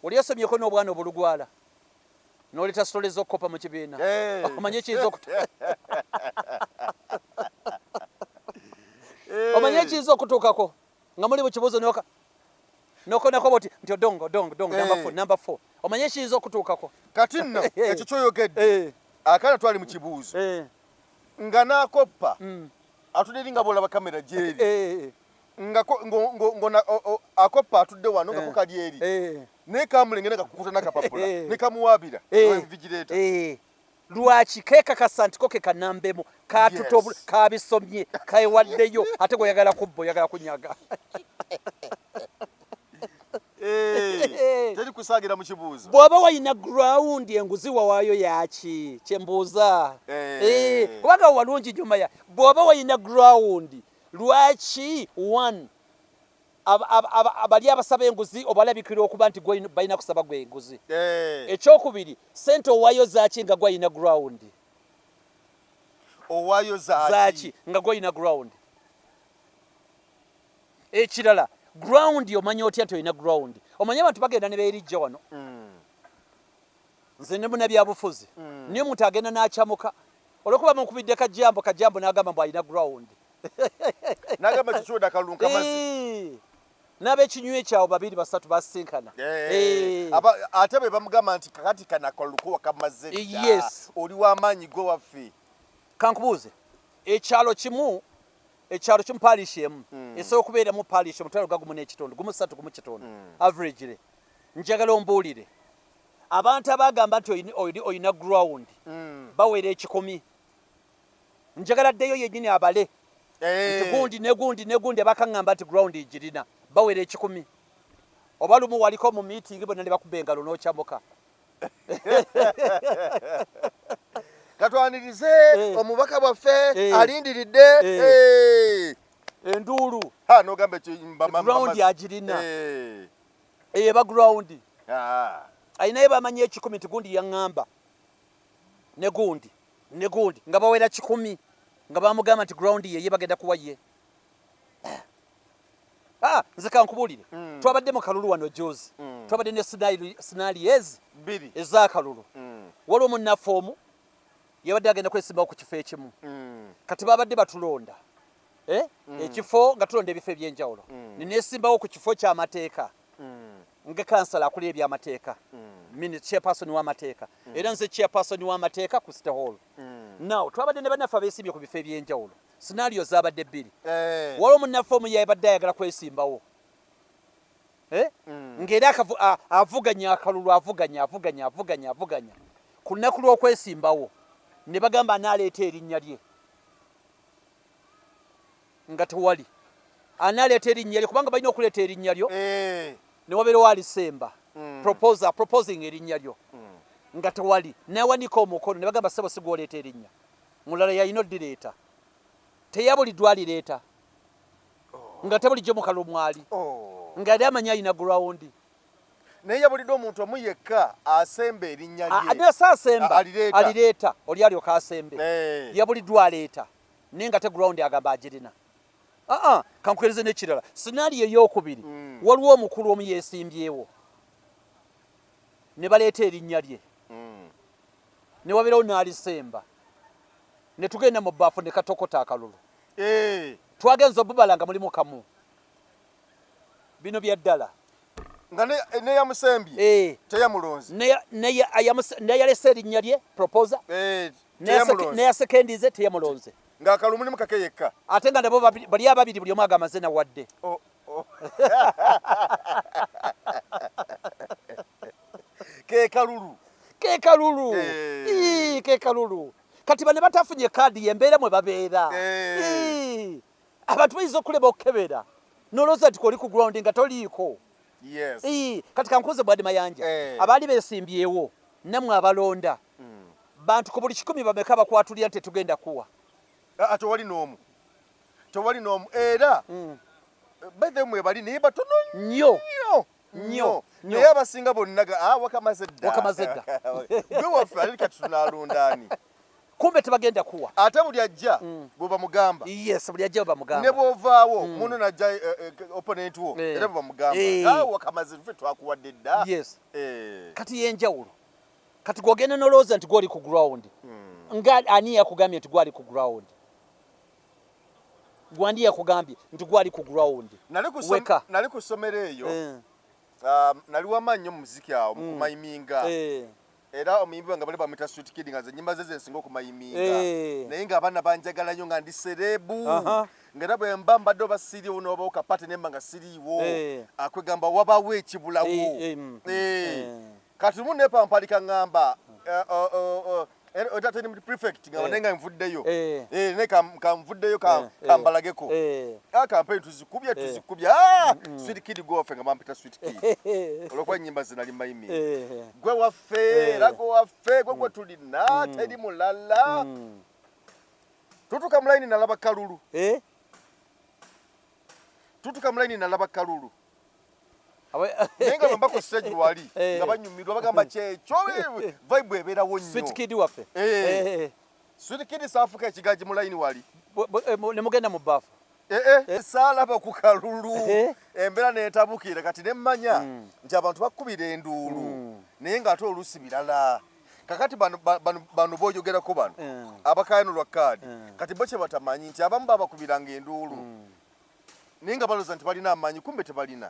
oli osomyeko n'obwana obulugwala n'oleeta sitole z'okkopa mu kibiina omanye kiyinza okutuukako nga muli mu kibuuzo nokonako boti nti odongo number 4 omanye kiyinza okutuukako kati nno ekyo kyoyogedde akana twali mu kibuuzo nga n'akoppa atudiringa bola ba kamera jeri ngona akopa atudde wano nga kukali eri ne kamulengene kakukuta nakapapula ne kamuwabira vigilator lwaki kekakasa nti koke kanambemu katutobu kabisomye kaewaddeyo ate goyagala kubbo yagala kunyaga teri kusagira mu kibuuzo bw'oba wayina ground enguzi wawaayo yaki kyembuuza kubanga walungi nyuma ya bw'oba wayina ground lwaki one abali abasaba enguzi obalabikira okuba nti balina kusaba gwe enguzi ekyokubiri sente owaayo zaki nga gwayina ground owaayo zaki nga gwayina ground ekirala ground omanya otya nti olina ground omanye abantu bagenda ne beerijja wano nze ne munabyabufuzi niyo muntu agenda n'akyamuka olwokuba mukubidde kajambo n'agamba mbu alina ground n'agamba kikiwoda akalunka mazzi n'abekinywi kyawo babiri basatu basinkana ate be bamugamba nti kakati kanakalukuwa kamazze oli w'amaanyi go waffe kankubuuze ekyalo kimu palishi emu esobola okubeeramu palishi omutwalo gumu n'ekitundu gumu ssatu gumu kitundu averagely njagala ombuulire abantu abagamba nti olina ground bawera 10 njagala ddeyo yennyini abale nti gundi abakaŋŋamba nti ground igirina bawera 10 oba lumu waliko mu meeting bonna ne bakuba engalo n'okyamuka katwanirize omubaka bwaffe alindiridde enduulu nogambe ground agirina eba ground ayinaye bamanyi 10 nti gundi yaŋŋamba ne gundi nga bawera 10 nga bamugamba nti ground ye bagenda kuwa ye nze kankubuulire twabadde mu kalulu wano jozi twabadde ne scenarios ez'akalulu waliwo munnaffe omu yabadde agenda kwesimbawo ku kifo ekimu kati babadde batulonda ekifo nga tulonda ebifo ebyenjawulo nenesimbawo ku kifo ky'amateeka nga kansala akulira ebyamateeka chairperson w'amateeka era nze chairperson w'amateeka ku city hall now twabadde ne bannaffe abeesimbye ku bifo ebyenjawulo scenario zabadde 2 waliwo munnaffe omu yabadde ayagala kwesimbawo ng'era avuganya akalulu avuganya ku lunaku lw'okwesimbawo ne bagamba anaaleeta erinnya lye nga tewali anaaleeta erinnya lye kubanga balina okuleeta erinnya lyo ne wabeerawo alisemba proposing erinnya lyo nga tewali newanika omukono ne bagamba ssebo sigwoleeta erinnya mulala yalina oddireeta teyabuliddwa alireeta nga tebulijjo mu kalulu mwali nga yali amanyi alina ground naye yabuliddwa omuntu omu yekka asemba erinnya lye aneesaasemba alireeta oli alyoka asembe yabuliddwa aleeta naye nga te ground agamba agirina kankukereze n'ekirala scenario ey'okubiri waliwo omukulu omu yeesimbyewo ne baleeta erinnya lye ne wabeerawo n'alisemba ne tugenda mu baafu ne katokota akalulu twagenza obubala nga mulimu kamu bino bya ddala nga neyamusembye teyamulonze neyalesa erinnya lye proposa neyasekendize teyamulonze ng'akalulu mulimu kake yekka ate nga nabo bali ababiri buli omu agamba nze nawadde kekalulu kati bane batafunye kaadi yembeera mwe babeera abantu bayinza okuleba okukebera nolowooza nti koli ku ground nga toliiko kati kankuze bwadi mayanja abaali beesimbyewo nammwe abalonda bantu ku buli 10 bameka bakwatulira nti tetugenda kuwa tewali n'omu era bethe mwe bali naye batono nnyo naye abasinga bonna wakamaze dda gwe waffe ali kati tunaalondaani kumbe tebagenda kuwa ate buli ajja bwebamugamba buli ajja bwebamugamba ne bwovaawo muno najja opponent wo era bwebamugamba wakamaze ffe twakuwadde dda kati yenjawulo kati gwogenda nolowooza nti gwoli ku ground nga ani yakugambye nti gwali ku ground gwandi yakugambye nti gwali ku ground nali ku ssomero eyo nali wamaanyi nnyo mu muziki awo mu kumayiminga era omuyimbi wange bali bamwita Sweet Kid nga ze nnyimba ze zensinga okumayiminga naye ng'abaana banjagala nnyo nga ndi serebu ng'era bwe mba mbadde oba siriiwo n'oba okapate nemba nga siriiwo akwegamba wabawo ekibulawo kati lumu neepampalika ŋŋamba otateni muri prefect nga wanenga nvuddeyo ne kamvuddeyo kambalageko kampe tuzikubye Sweet Kid gwofe nga bampita Sweet Kid olwokuba nnyimba zinali mayimi gwe waffe era gwe waffe gwe tulina teri mulala tutuka mulaini nalaba kalulu naye nga bambako stage wali nga banyumirwa bagamba kyekyo vibe ebeerawo nnyo Sweet Kid waffe Sweet Kid saafuka ekigaji mu layini wali ne mugenda mu baafu saalaba ku kalulu embeera neetabukira kati nemmanya nti abantu bakkubira enduulu naye ng'ate oluusi birala kakati bano boyogerako bano abakayanulwa kaadi kati bo kye batamanyi nti abamu babakubiranga enduulu naye nga balooza nti balina amaanyi kumbe tebalina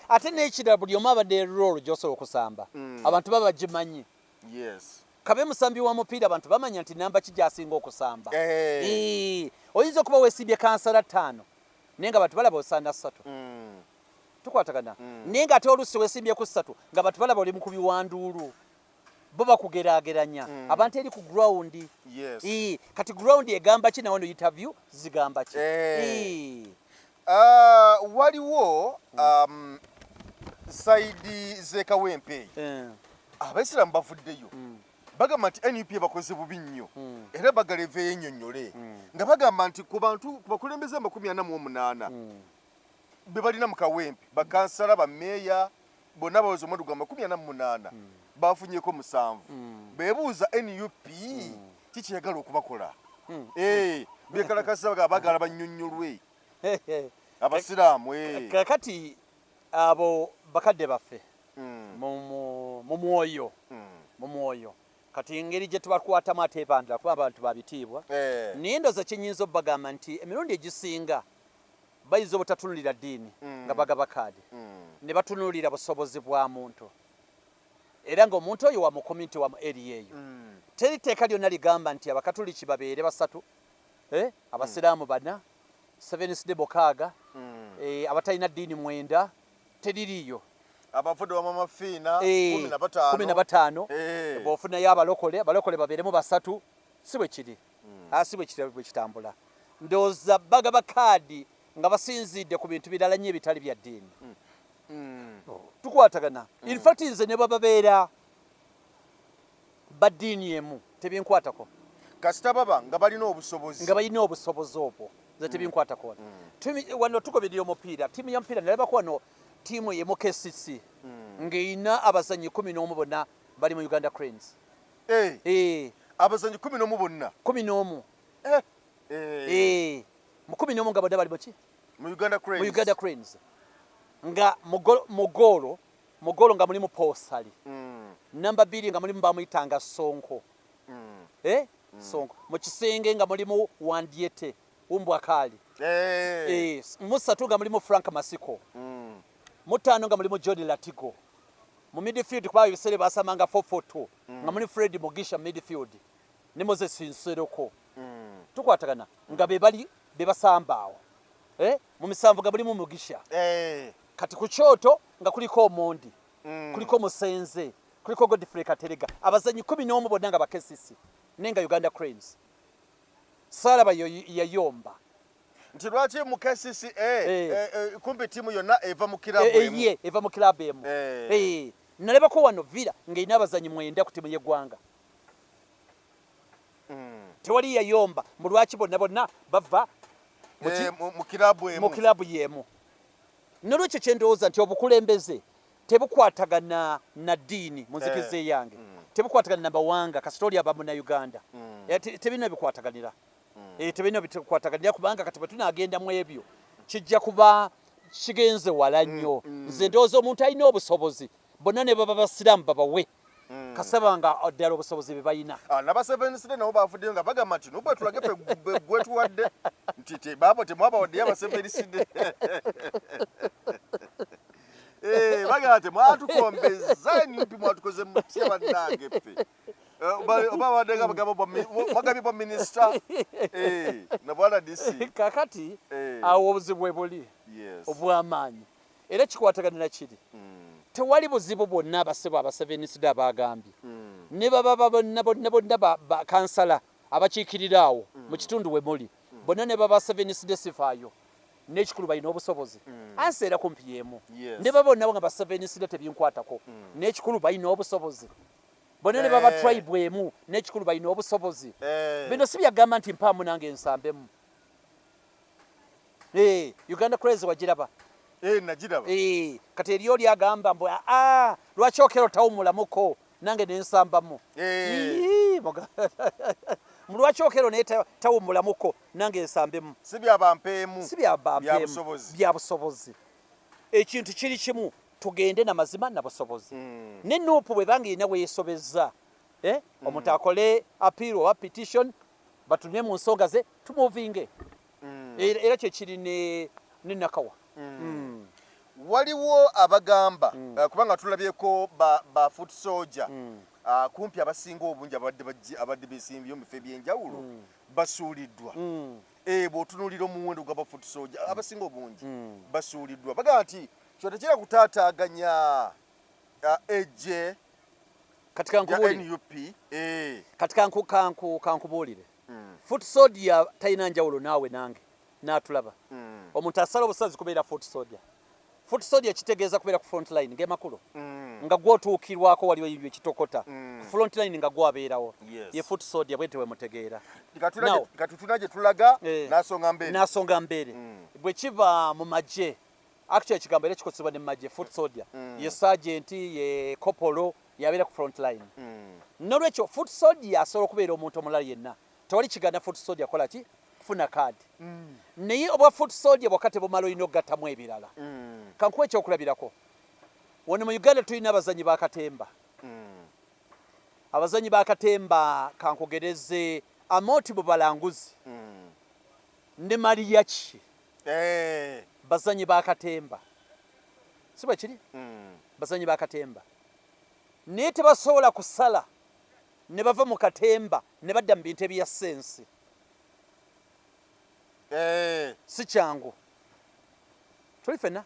ate n'ekirala buli omu abadde roolo gy'osobola okusamba abantu baba bagimanyi kabe musambi wa mupiira abantu bamanya nti namba ki gy'asinga okusamba oyinza okuba weesimbye kansala 5 naye nga abantu balaba osanda 3 tukwatagana naye nga ate oluusi weesimbye ku 3 nga abantu balaba oli mukubi wa nduulu bo bakugeraageranya abantu eri ku gurawundi kati gurawundi egamba ki nawo no interview zigamba ki waliwo saidi z'ekawempe abaisiramu bavuddeyo bagamba nti NUP bakoze bubi nnyo era bagaleveyo ennyonnyole nga bagamba nti ku bakulembeze 48 be balina mu kawempe bakansala bammeeya bonna bawoza omwadu gwa 48 bafunyeeko 7 beebuuza NUP kikyeyagala okubakola bekalakasa bagala bannyonnyolwe abasiraamu kakati abo bakadde baffe mu mwoyo kati engeri gye tubakwatamu ate ebandira kuba abantu babitiibwa naye ndoza kyenyinza obbagamba nti emirundi egisinga bayinza obutatunulira ddiini nga bagaba kaadi ne batunulira busobozi bwa muntu era ng'omuntu oyo wa mu community wa mu area eyo teri tteeka lyonna ligamba nti abakatuliki babeere 3 abasiraamu 4 Seventh Day mukaaga abatalina ddiini 9 teririiyo abafudde wa mama fiina 15 bw'ofunayo abalokole babeeremu 3 si bwe kiri si bwe kitambula ndowooza bagaba kaadi nga basinzidde ku bintu birala nnyo ebitali bya ddiini tukwatagana in fact nze ne babeera baddiini emu tebinkwatako kasita baba nga balina obusobozi obwo nze tebinkwatako wano tugoberera omupiira tiimu ya mupiira nalabako wano tiimu y'emu KCC ng'erina abazanyi 11 bonna bali mu Uganda Cranes abazanyi 11 bonna 11 mu 11 nga bonna bali muki mu Uganda Cranes nga mugolo nga mulimu Posali namba 2 nga mulimu bamuyitanga Sonko Sonko mu kisenge nga mulimu Wandiete Umbwakali mu 3 nga mulimu Frank Masiko mu 5 nga mulimu John Latigo mu midfield kwa ebisere basamanga 442 nga muli Fred Mugisha midfield ne Moses Nseroko tukwatagana nga be basambaawo mu misanvu nga mulimu Mugisha kati ku kyoto nga kuliko Omondi kuliko Musenze kuliko Godfrey Katerega abazanyi 11 bonna nga bakesisi nenga Uganda Cranes Salaba yayomba nti lwaki mu KCC kumbe tiimu yonna eva mu kilabu emu eva mu kilabu emu nalabako wano Villa ng'erina abazanyi 9 ku tiimu y'eggwanga tewali yayomba mu lwaki bonna bava mu kilabu y'emu nolwekyo kyendowooza nti obukulembeze tebukwatagana na ddiini mu nzikiza yange tebukwatagana na bawanga kasita oli aba munnayuganda tebirina bikwataganira tebirina bikwataganira kubanga kati bwe tunaagenda mu ebyo kijja kuba kigenze wala nnyo nze ndowooza omuntu alina obusobozi bonna ne baba basiraamu babawe kasaba nga ddala obusobozi bwe balina n'abasevensidde nabo bafuddeyo nga bagamba nti nubwe tulage ffe gwe tuwadde nti baabo temwabawaddeyo abasevensidde bagate mwatukombeza NUP mwatukoze mutya bannange ffe. Oba wadega bagabi bwa minister na bwana DC. Kakati awo obuzibu buli obw'amaanyi. Era kikwataganira kiri. Tewali buzibu bwonna abasebo abasevenisida abagambye. Ne baba bonna ba kansala abakiikirira awo mu kitundu we muli. Bonna ne baba sevenisida sifaayo. N'ekikulu balina obusobozi. Anseera kumpi y'emu. Ne baba bonna nga basevenisida tebinkwatako. N'ekikulu balina obusobozi. Bonna ne baba tribe emu. N'ekikulu balina obusobozi. Bino si byagamba nti mpaamu nange ensambemu. Uganda Crazy wagiraba. Najiraba. Kati eriyo lyagamba mbu lwaki okero tawumulamuko nange nensambamu. Lwaki okero naye tawumulamuko nange ensambemu. Si byabampeemu. Bya busobozi. Ekintu kiri kimu tugende na mazima na busobozi. Ne NUP bwe bange ina weesobezza. Omuntu akole appeal or petition batunye mu nsonga ze tumuvinge. Era kye kiri ne Nakawa. Waliwo abagamba kubanga tulabyeko ba foot soldier kumpi abasinga obungi abadde besimbye mu febye enjawulo basuuliddwa. Bw'otunuulira omuwendo gw'aba foot soldier abasinga obungi basuuliddwa. Bagamba nti kyo tekira kutaataaganya ejje katika NUP. Katika kankubuulire foot soldier talina njawulo naawe nange n'atulaba. Omuntu asala obusazi kubeera foot soldier. Foot soldier kitegeeza kubeera ku front line ng'emakulu. Nga gw'otuukirwako waliwo ebyo ekitokota. Ku front line nga gwabeerawo. Ye foot soldier bwete we mutegeera. Katutuna gye tulaga n'asonga mbeere. Bwe kiva mu magye actually ekigambo era kikozesebwa ne mu magye foot soldier. Ye sergeant ye kopolo yabeera ku front line. N'olwekyo foot soldier asobola okubeera omuntu omulala yenna. Tewali kigaana foot soldier kola ki? Kufuna kaadi. Naye obwa foot soldier bwakati bumala olina okugattamu ebirala. Kankuwa ekyokulabirako. Wano mu Uganda tulina abazanyi ba katemba. Abazanyi ba katemba kankugereze Amoti Bubalanguzi. Ne Mariachi. Bazanyi ba katemba. Si bwe kiri? Bazanyi ba katemba. Naye tebasobola kusala ne bava mu katemba ne badda mu bintu ebya sensi. Si kyangu. Tuli fenna?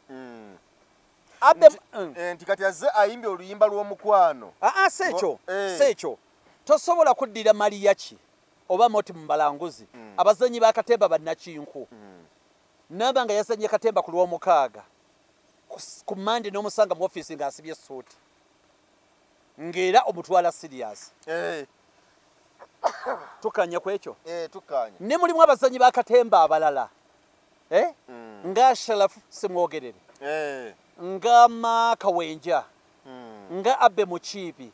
Nti kati azze ayimbye oluyimba lw'omukwano. Seekyo. Tosobola kuddira Mariachi oba Moti Mubalanguzi. Abazanyi ba katemba bannakinku. Naba nga yazanye katemba ku lw'omukaaga. Ku Mande n'omusanga mu office ng'asibye suuti. Ng'era omutwala serious. Tukanya ku ekyo. Tukanya. Ne mulimu abazanyi ba katemba abalala. Nga Sharafu Simwogerere. Nga Makawenja. Nga Abbe Mukiibi.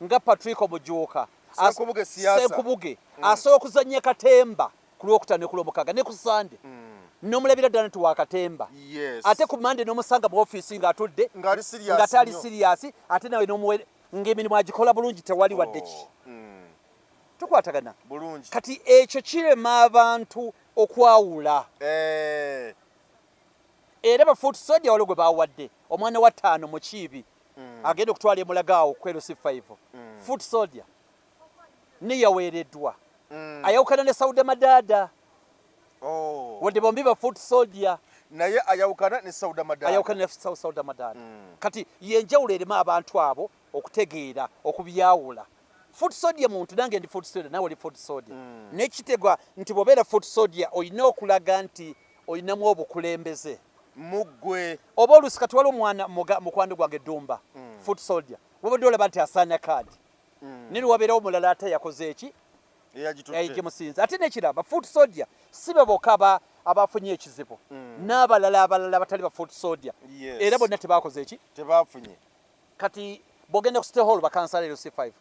Nga Patrick Omujuuka. Senkubuge. Asobola okuzannya katemba ku lwokutaano ku lw'omukaaga ne ku Sande. N'omulabira ddala nti wa katemba. Ate ku Mande n'omusanga mu office ng'atudde. Nga tali serious. Ate nawe n'omuwe ng'emirimu agikola bulungi tewali wadde ki. Tukwatagana bulungi. Kati ekyo kirema abantu okwawula. Era ba foot soldier waliwo gwe bawadde omwana wa 5 mu Kiibi agenda okutwala emulagaawo ku LC5. Foot soldier ne yaweereddwa. Ayawukana ne Sauda Madada. Wadde bombi ba foot soldier. Naye ayawukana ne Sauda Madada. Ayawukana ne Sauda Madada. Kati yenjawulo erema abantu abo okutegeera okubyawula. Foot soldier muntu nange ndi foot soldier nawe oli foot soldier. Nekitegwa nti bobeera foot soldier oyina okulaga nti oyinamu obukulembeze. Mugwe. Oba olusi kati waliwo omwana mukwano gwange Dumba. Foot soldier. Wabadde olaba nti asaanya kaadi. Nini wabeerawo omulala ate yakoze eki? Eyagimusinza. Ate nekiraba foot soldier si be bokka abafunye ekizibu. N'abalala abatali ba foot soldier. Era bonna tebaakoze eki? Tebaafunye. Kati bogenda ku City Hall bakansala LC5.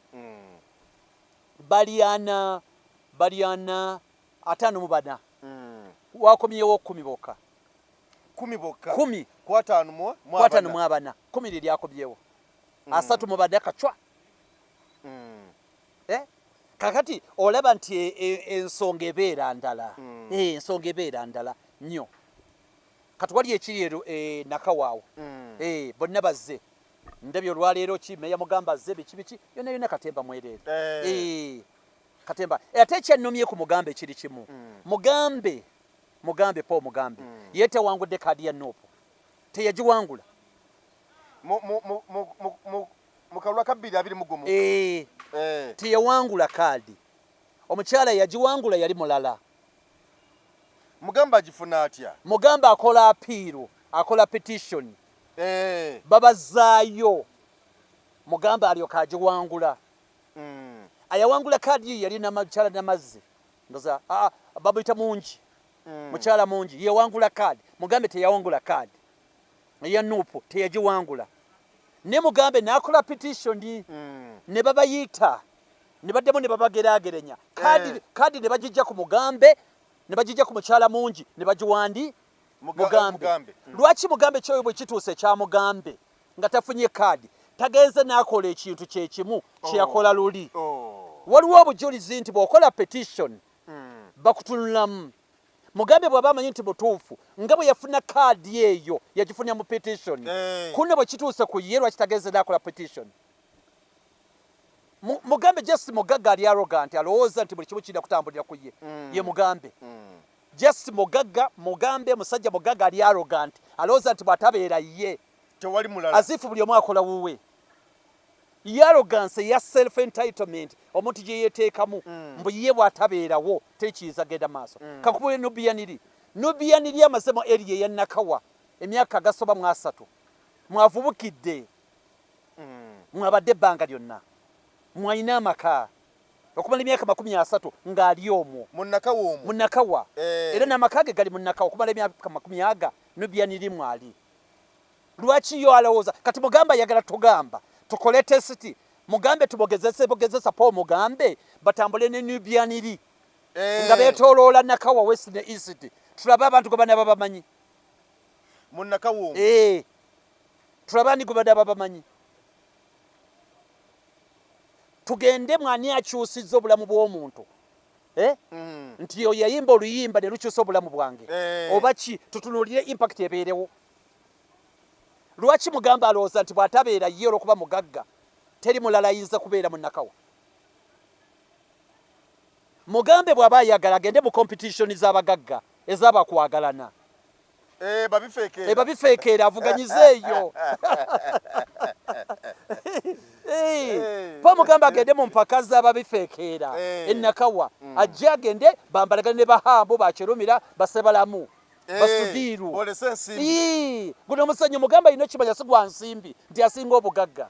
Baliana 5 wakomyewo 10 bokka. 10 bokka. 10 kwatano mu abana. 10 liri akomyewo. 3 mu badaka chwa. Kakati olaba nti ensonga ebeera ndala. Ensonga ebeera ndala nnyo. katwali ekiri nakawaawo bonna bazze ndabye olwaleero ki meya mugamba azze biki yonna yonna Katemba mwereere Katemba ate ekyannomye ku Mugambe kiri kimu Mugambe Paul Mugambe yeetewangudde kaadi ya Nuupu teyagiwangula mu kalwa ka 2021 teyawangula kaadi omukyala yagiwangula yali mulala Mugambe agifuna atya Mugambe akola apiiru akola petition babazaayo Mugambe alyoka agiwangula ayawangula kaadi ye yali namakyala namazzi ndoza babuyita mungi mukyala mungi yewangula kaadi Mugambe teyawangula kaadi eya Nuupu teyagiwangula ne Mugambe n'akola petition ne babayita ne baddemu ne babageraageranya kaadi ne bagijja ku Mugambe ne bagijja ku mukyala mungi ne bagiwandi Mugambe lwaki Mugambe kyoyo bwe kituuse kya Mugambe nga tafunye kaadi tagenze n'akola ekintu kyekimu kyeyakola luli waliwo obujulizi nti bw'okola petition bakutunulamu Mugambe bw'aba amanyi nti butuufu nga bwe yafuna kaadi eyo yagifunira mu petition kuno bwe kituuse ku ye lwaki tagenze n'akola petition Mugambe just mugagga ali arrogant alowooza nti buli kimu kirina kutambulira ku ye ye Mugambe just Mugambe musajja mugagga ali arrogant alowooza nti bw'atabeera ye tewali mulala azifu buli omu akola wuwe arrogance ya self entitlement omuntu gye yeteekamu mbu ye bw'atabeerawo tekiyinza genda maaso kakubule Nubiyaniri amazemo eri eya Nakawa emyaka gasoba mu 3 mwavubukidde mwabadde ebbanga lyonna mwalina amaka okumala emyaka 30 ng'ali omwo mu Nakawa era n'amaka ge gali mu Nakawa okumala emyaka 40 Nubiyaniri mwali lwaki yo alowooza kati Mugambe ayagala tugamba tukole testi Mugambe tubogezesa Paul Mugambe batambule ne Nubiyaniri nga beetooloola Nakawa West ne East tulabe abantu gwe bana babamanyi mu Nakawa tulabe ani gwe bana babamanyi tugende mwani akyusizza obulamu bw'omuntu nti yo yayimba oluyimba ne lukyusa obulamu bwange oba ki tutunuulire impact ebeerewo lwaki Mugambe alowooza nti bw'atabeera ye olw'okuba mugagga teri mulala ayinza kubeera mu Nakawa Mugambe bw'aba ayagala agende mu competition z'abagagga ez'abakwagalana babifeekeera avuganyize eyo Paul Mugambe agende mu mpaka z'ababifeekeera Nakawa ajje agende bambalagane ne bahambo bakyerumira basebalamu basudiiru guno omusanyu Mugambe alina okimanya si gwa nsimbi nti asinga obugagga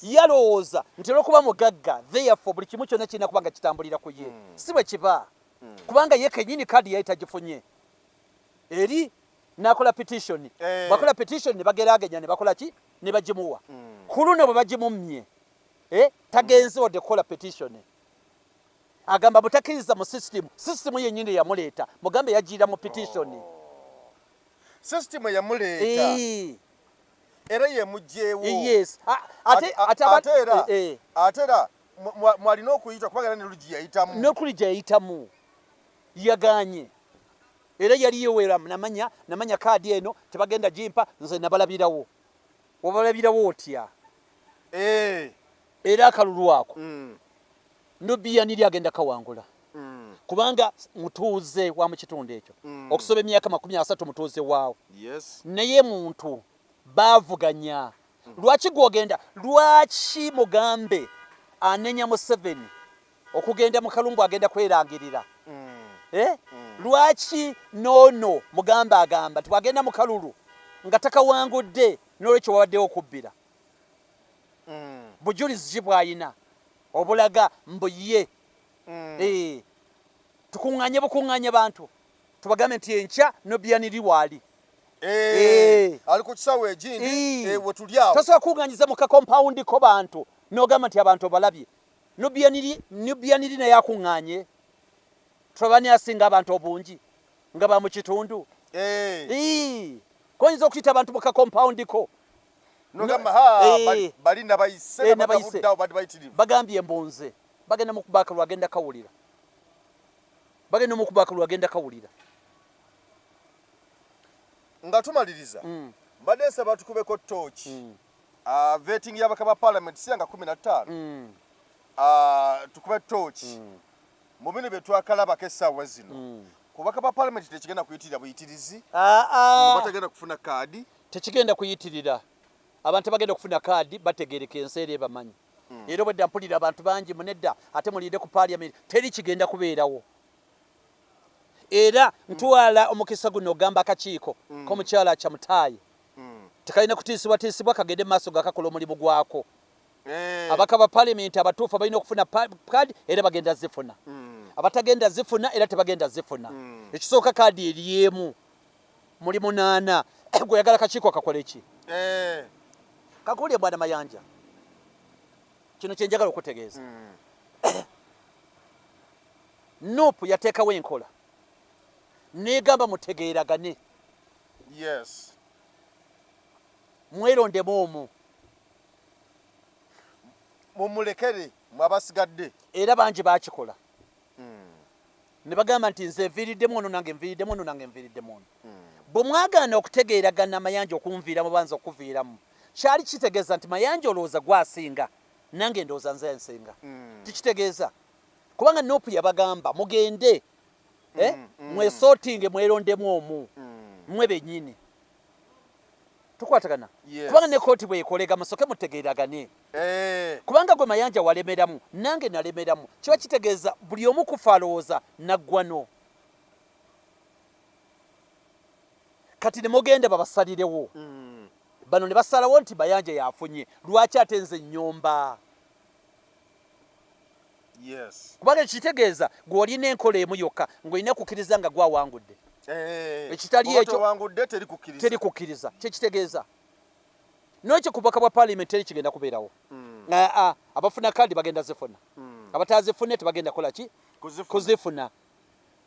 yalowooza nti olw'okuba mugagga therefore buli kimu kyonna kirina kuba nga kitambulira ku ye si bwe kiba kubanga ye kennyini kaadi yali tagifunye eri n'akola petition bakola petition ne bageraaganya ne bakola ki ne bagimuwa ku luno bwe bagimumye tagenze wadde kukola petition agamba butakkiriza mu system yennyini yamuleeta Mugambe yagiira mu petition system yamuleeta era yemugjeewo yes ate era mwalina okuyita kubagala ne lugi yayitamu n'okuli gye yayitamu yaganye era yali yewera namanya kaadi eno tebagenda gimpa nze nabalabirawo wabalabirawo otya era akalulu ako Nubiyaniri agenda kawangula kubanga mutuuze wa mu kitundu ekyo okusoba emyaka 30 mutuuze waawo naye muntu baavuganya lwaki gwogenda lwaki Mugambe anenya Museveni okugenda mu kalumbu agenda kwerangirira lwaki nono Mugambe agamba twagenda mu kalulu nga takawangudde n'olwekyo wabaddewo okubbira bujulizi ki bw'ayina obulaga mbu ye tukuŋŋaanye bantu tubagambe nti enkya Nubiyaniri waali ali ku kisawo egindi we tuli awo tosobola kuŋŋaanyiza mu kakompawundi ko bantu n'ogamba nti abantu obalabye Nubiyaniri naye akuŋŋaanye tulaba ni asinga abantu obungi nga ba mu kitundu koyinza okuyita abantu mu kakompawundi ko bali nabayise nabagabuddawo badi bayitirivu bagambye embunze bagenda mu kubaaka lwagenda kawulira nga tumaliriza mbadde nsaba tukubeko tochi vetting y'abakaba parliament siyanga 15 tukube tochi mu bino bye twakalabako essaawa zino ku bakaba parliament tekigenda kuyitirira buyitirizi batagenda kufuna kaadi tekigenda kuyitirira abantu bagenda okufuna kaadi bategereka enseera ebamanyi era obwedda mpulira abantu bangi munedda ate mulinde ku parliament teri kigenda kubeerawo era ntwala omukisa guno ogamba akakiiko k'omukyala kyamutaayi tekalina kutiisibwatiisibwa kagende mu maaso gakakola omulimu gwako abakaba parliament abatuufu balina okufuna kaadi era bagenda zifuna abatagenda zifuna era tebagenda zifuna ekisooka kaadi eriyemu muli 8 gwe yagala kakiiko akakola eki kakuulye bwana Mayanja kino kyenjagala okutegeeza Nuupu yateekawo enkola negamba mutegeeragane yes mwerondemu omwo mumulekere mwabasigadde era bangi bakikola ne bagamba nti nze nviiriddemu ono nange nviiriddemu ono nange nviiriddemu ono bwe mwagaana okutegeeragana Mayanja okunviiramu banza okuviiramu kyali kitegeeza nti Mayanja olowooza gwasinga nange ndowooza nze nsinga tikitegeeza kubanga Nuupu yabagamba mugende mwesootinge mwerondemu omu mwe bennyini tukwatagana kubanga ne kooti bwekolega musoke mutegeeragane kubanga gwe Mayanja walemeramu nange nalemeramu kiba kitegeeza buli omu kufa alowooza naggwano kati ne mugende babasalirewo bano ne basalawo nti Mayanja yafunye lwaki ate nze nnyomba kubanga kitegeeza gwe olina enkola emu yokka ng'olina kukkiriza nga gwawangudde ekitali ekyo teri kukkiriza kyekitegeeza n'ekyo ku bubaka bwa parliament teri kigenda kubeerawo abafuna kaadi bagenda zifuna abatazifune tebagenda kola ki kuzifuna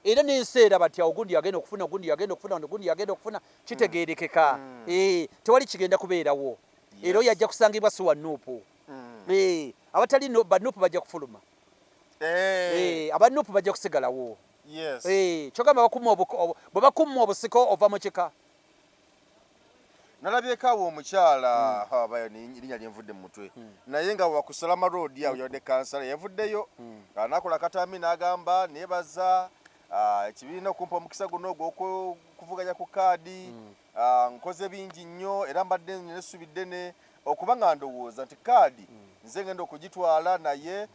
era n'enseera batya ogundi yagenda okufuna ogundi yagenda okufuna ogundi yagenda okufuna kitegeerekeka tewali kigenda kubeerawo era yajja kusangibwa si wa Nuupu abatali banuupu bajja kufuluma abanuupu bajja kusigalawo kyogamba bwe bakumma obusiko ova mu kika nalabyekaawo omukyala linnya lyenvudde mu mutwe naye nga wakusalama road awo yadde kansala yavuddeyo nakola katambi n'agamba nebaza ekibiina okumpa omukisa guno ogw'okuvuganya ku kaadi nkoze bingi nnyo era mbadde nessubi ddene okuba nga ndowooza nti kaadi nze ngenda okugitwala naye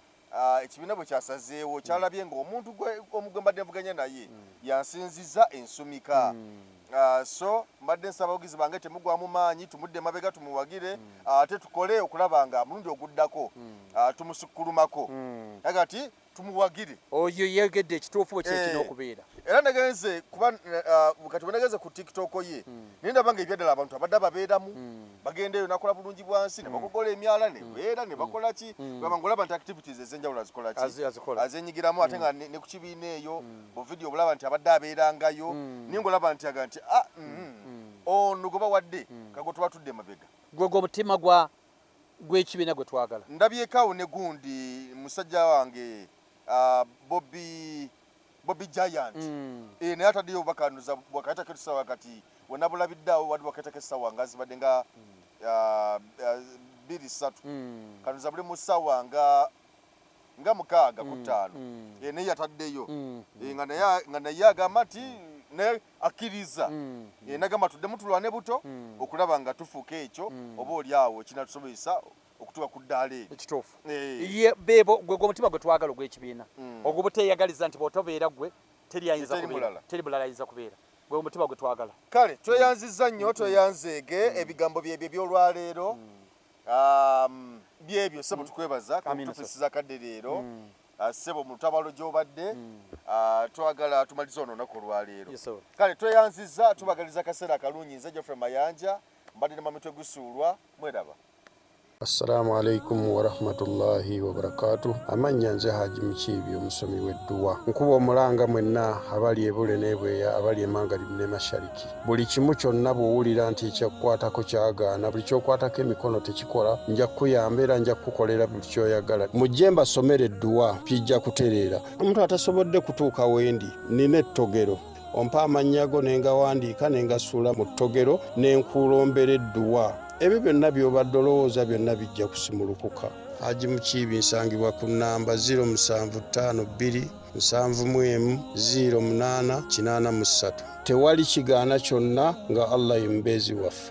ekibiina bwe kyasazeewo kyalabye ng'omuntu omugwe mbadde nvuganya naye yansinziza ensumika so mbadde nsaba abavugizi bange temugwamu maanyi tumudde mabega tumuwagire ate tukole okulaba nga mulundi oguddako tumusukkulumako agati tumuwagire oyo yegedde ekituufu bwe kyekina okubeera era nagenze kuba kati bwenagenze ku tiktok ye naye ndaba nga ebyaddala abantu abadde ababeeramu bagendeyo nakola bulungi bwansi ne bakogola emyala ne beera ne bakola ki baba ngolaba nti activities ez'enjawulo azikola ki azenyigiramu ate nga ne ku kibiina eyo mu video bulaba nti abadde abeerangayo naye ngolaba nti aga nti ono gwe bawadde kago tuba tudde mabega gwe omutima gw'ekibiina gwe twagala ndabyekaawo ne gundi musajja wange Bobby Giant naye ataddeyo obubakanuza bwakaita ketusawa kati wenabulabiddeawo wali wakaita kesawa nga zibadde nga 2-3 kanuza buli mu ssawa nga 6 ku 5 naye yataddeyo nga naye agamba nti naye akkiriza nagamba tuddemu tulwane buto okulaba nga tufuuka ekyo oba oli awo kinatusobozesa okutuuka ku ddaala ekituufu beebo gwe omutima gwe twagala ogw'ekibiina ogwo buteeyagaliza nti bw'otobeera gwe teri mulala ayinza kubeera gwe omutima gwe twagala kale tweyanziza nnyo tweyanzeege ebigambo byebyo ebyolwaleero byebyo ssebo tukwebaza kakutupisiza kadde leero ssebo mu lutabalo gy'obadde twagala tumalize ono olunaku olwaleero kale tweyanziza tubagaliza akaseera akalungi nze Geoffrey Mayanja mbadde ne Muliro Tegusuulwa mweraba. Assalamu alaikum wa rahmatullahi wa barakatuh. Amanya nze Haji Mukiibi omusomi w'edduwa. Nkuba omulanga mwenna abali ebule n'ebweya abali emangalibi ne mashariki. Buli kimu kyonna bw'owulira nti ekyakukwatako kyagaana buli ky'okwatako emikono tekikola nja kukuyamba era nja kukukolera buli ky'oyagala. Mujje mbasomere edduwa kijja kutereera. Omuntu atasobodde kutuuka wendi nina ettogero ompa amannya go ne ngawandiika ne ngasuula mu ttogero ne nkulombera edduwa. Ebyo byonna by'obadde olowooza byonna bijja kusimulukuka. Haji Mukiibi nsangibwa ku nnamba 0752 71 0883. Tewali kigaana kyonna nga Allah ye mubeezi waffe.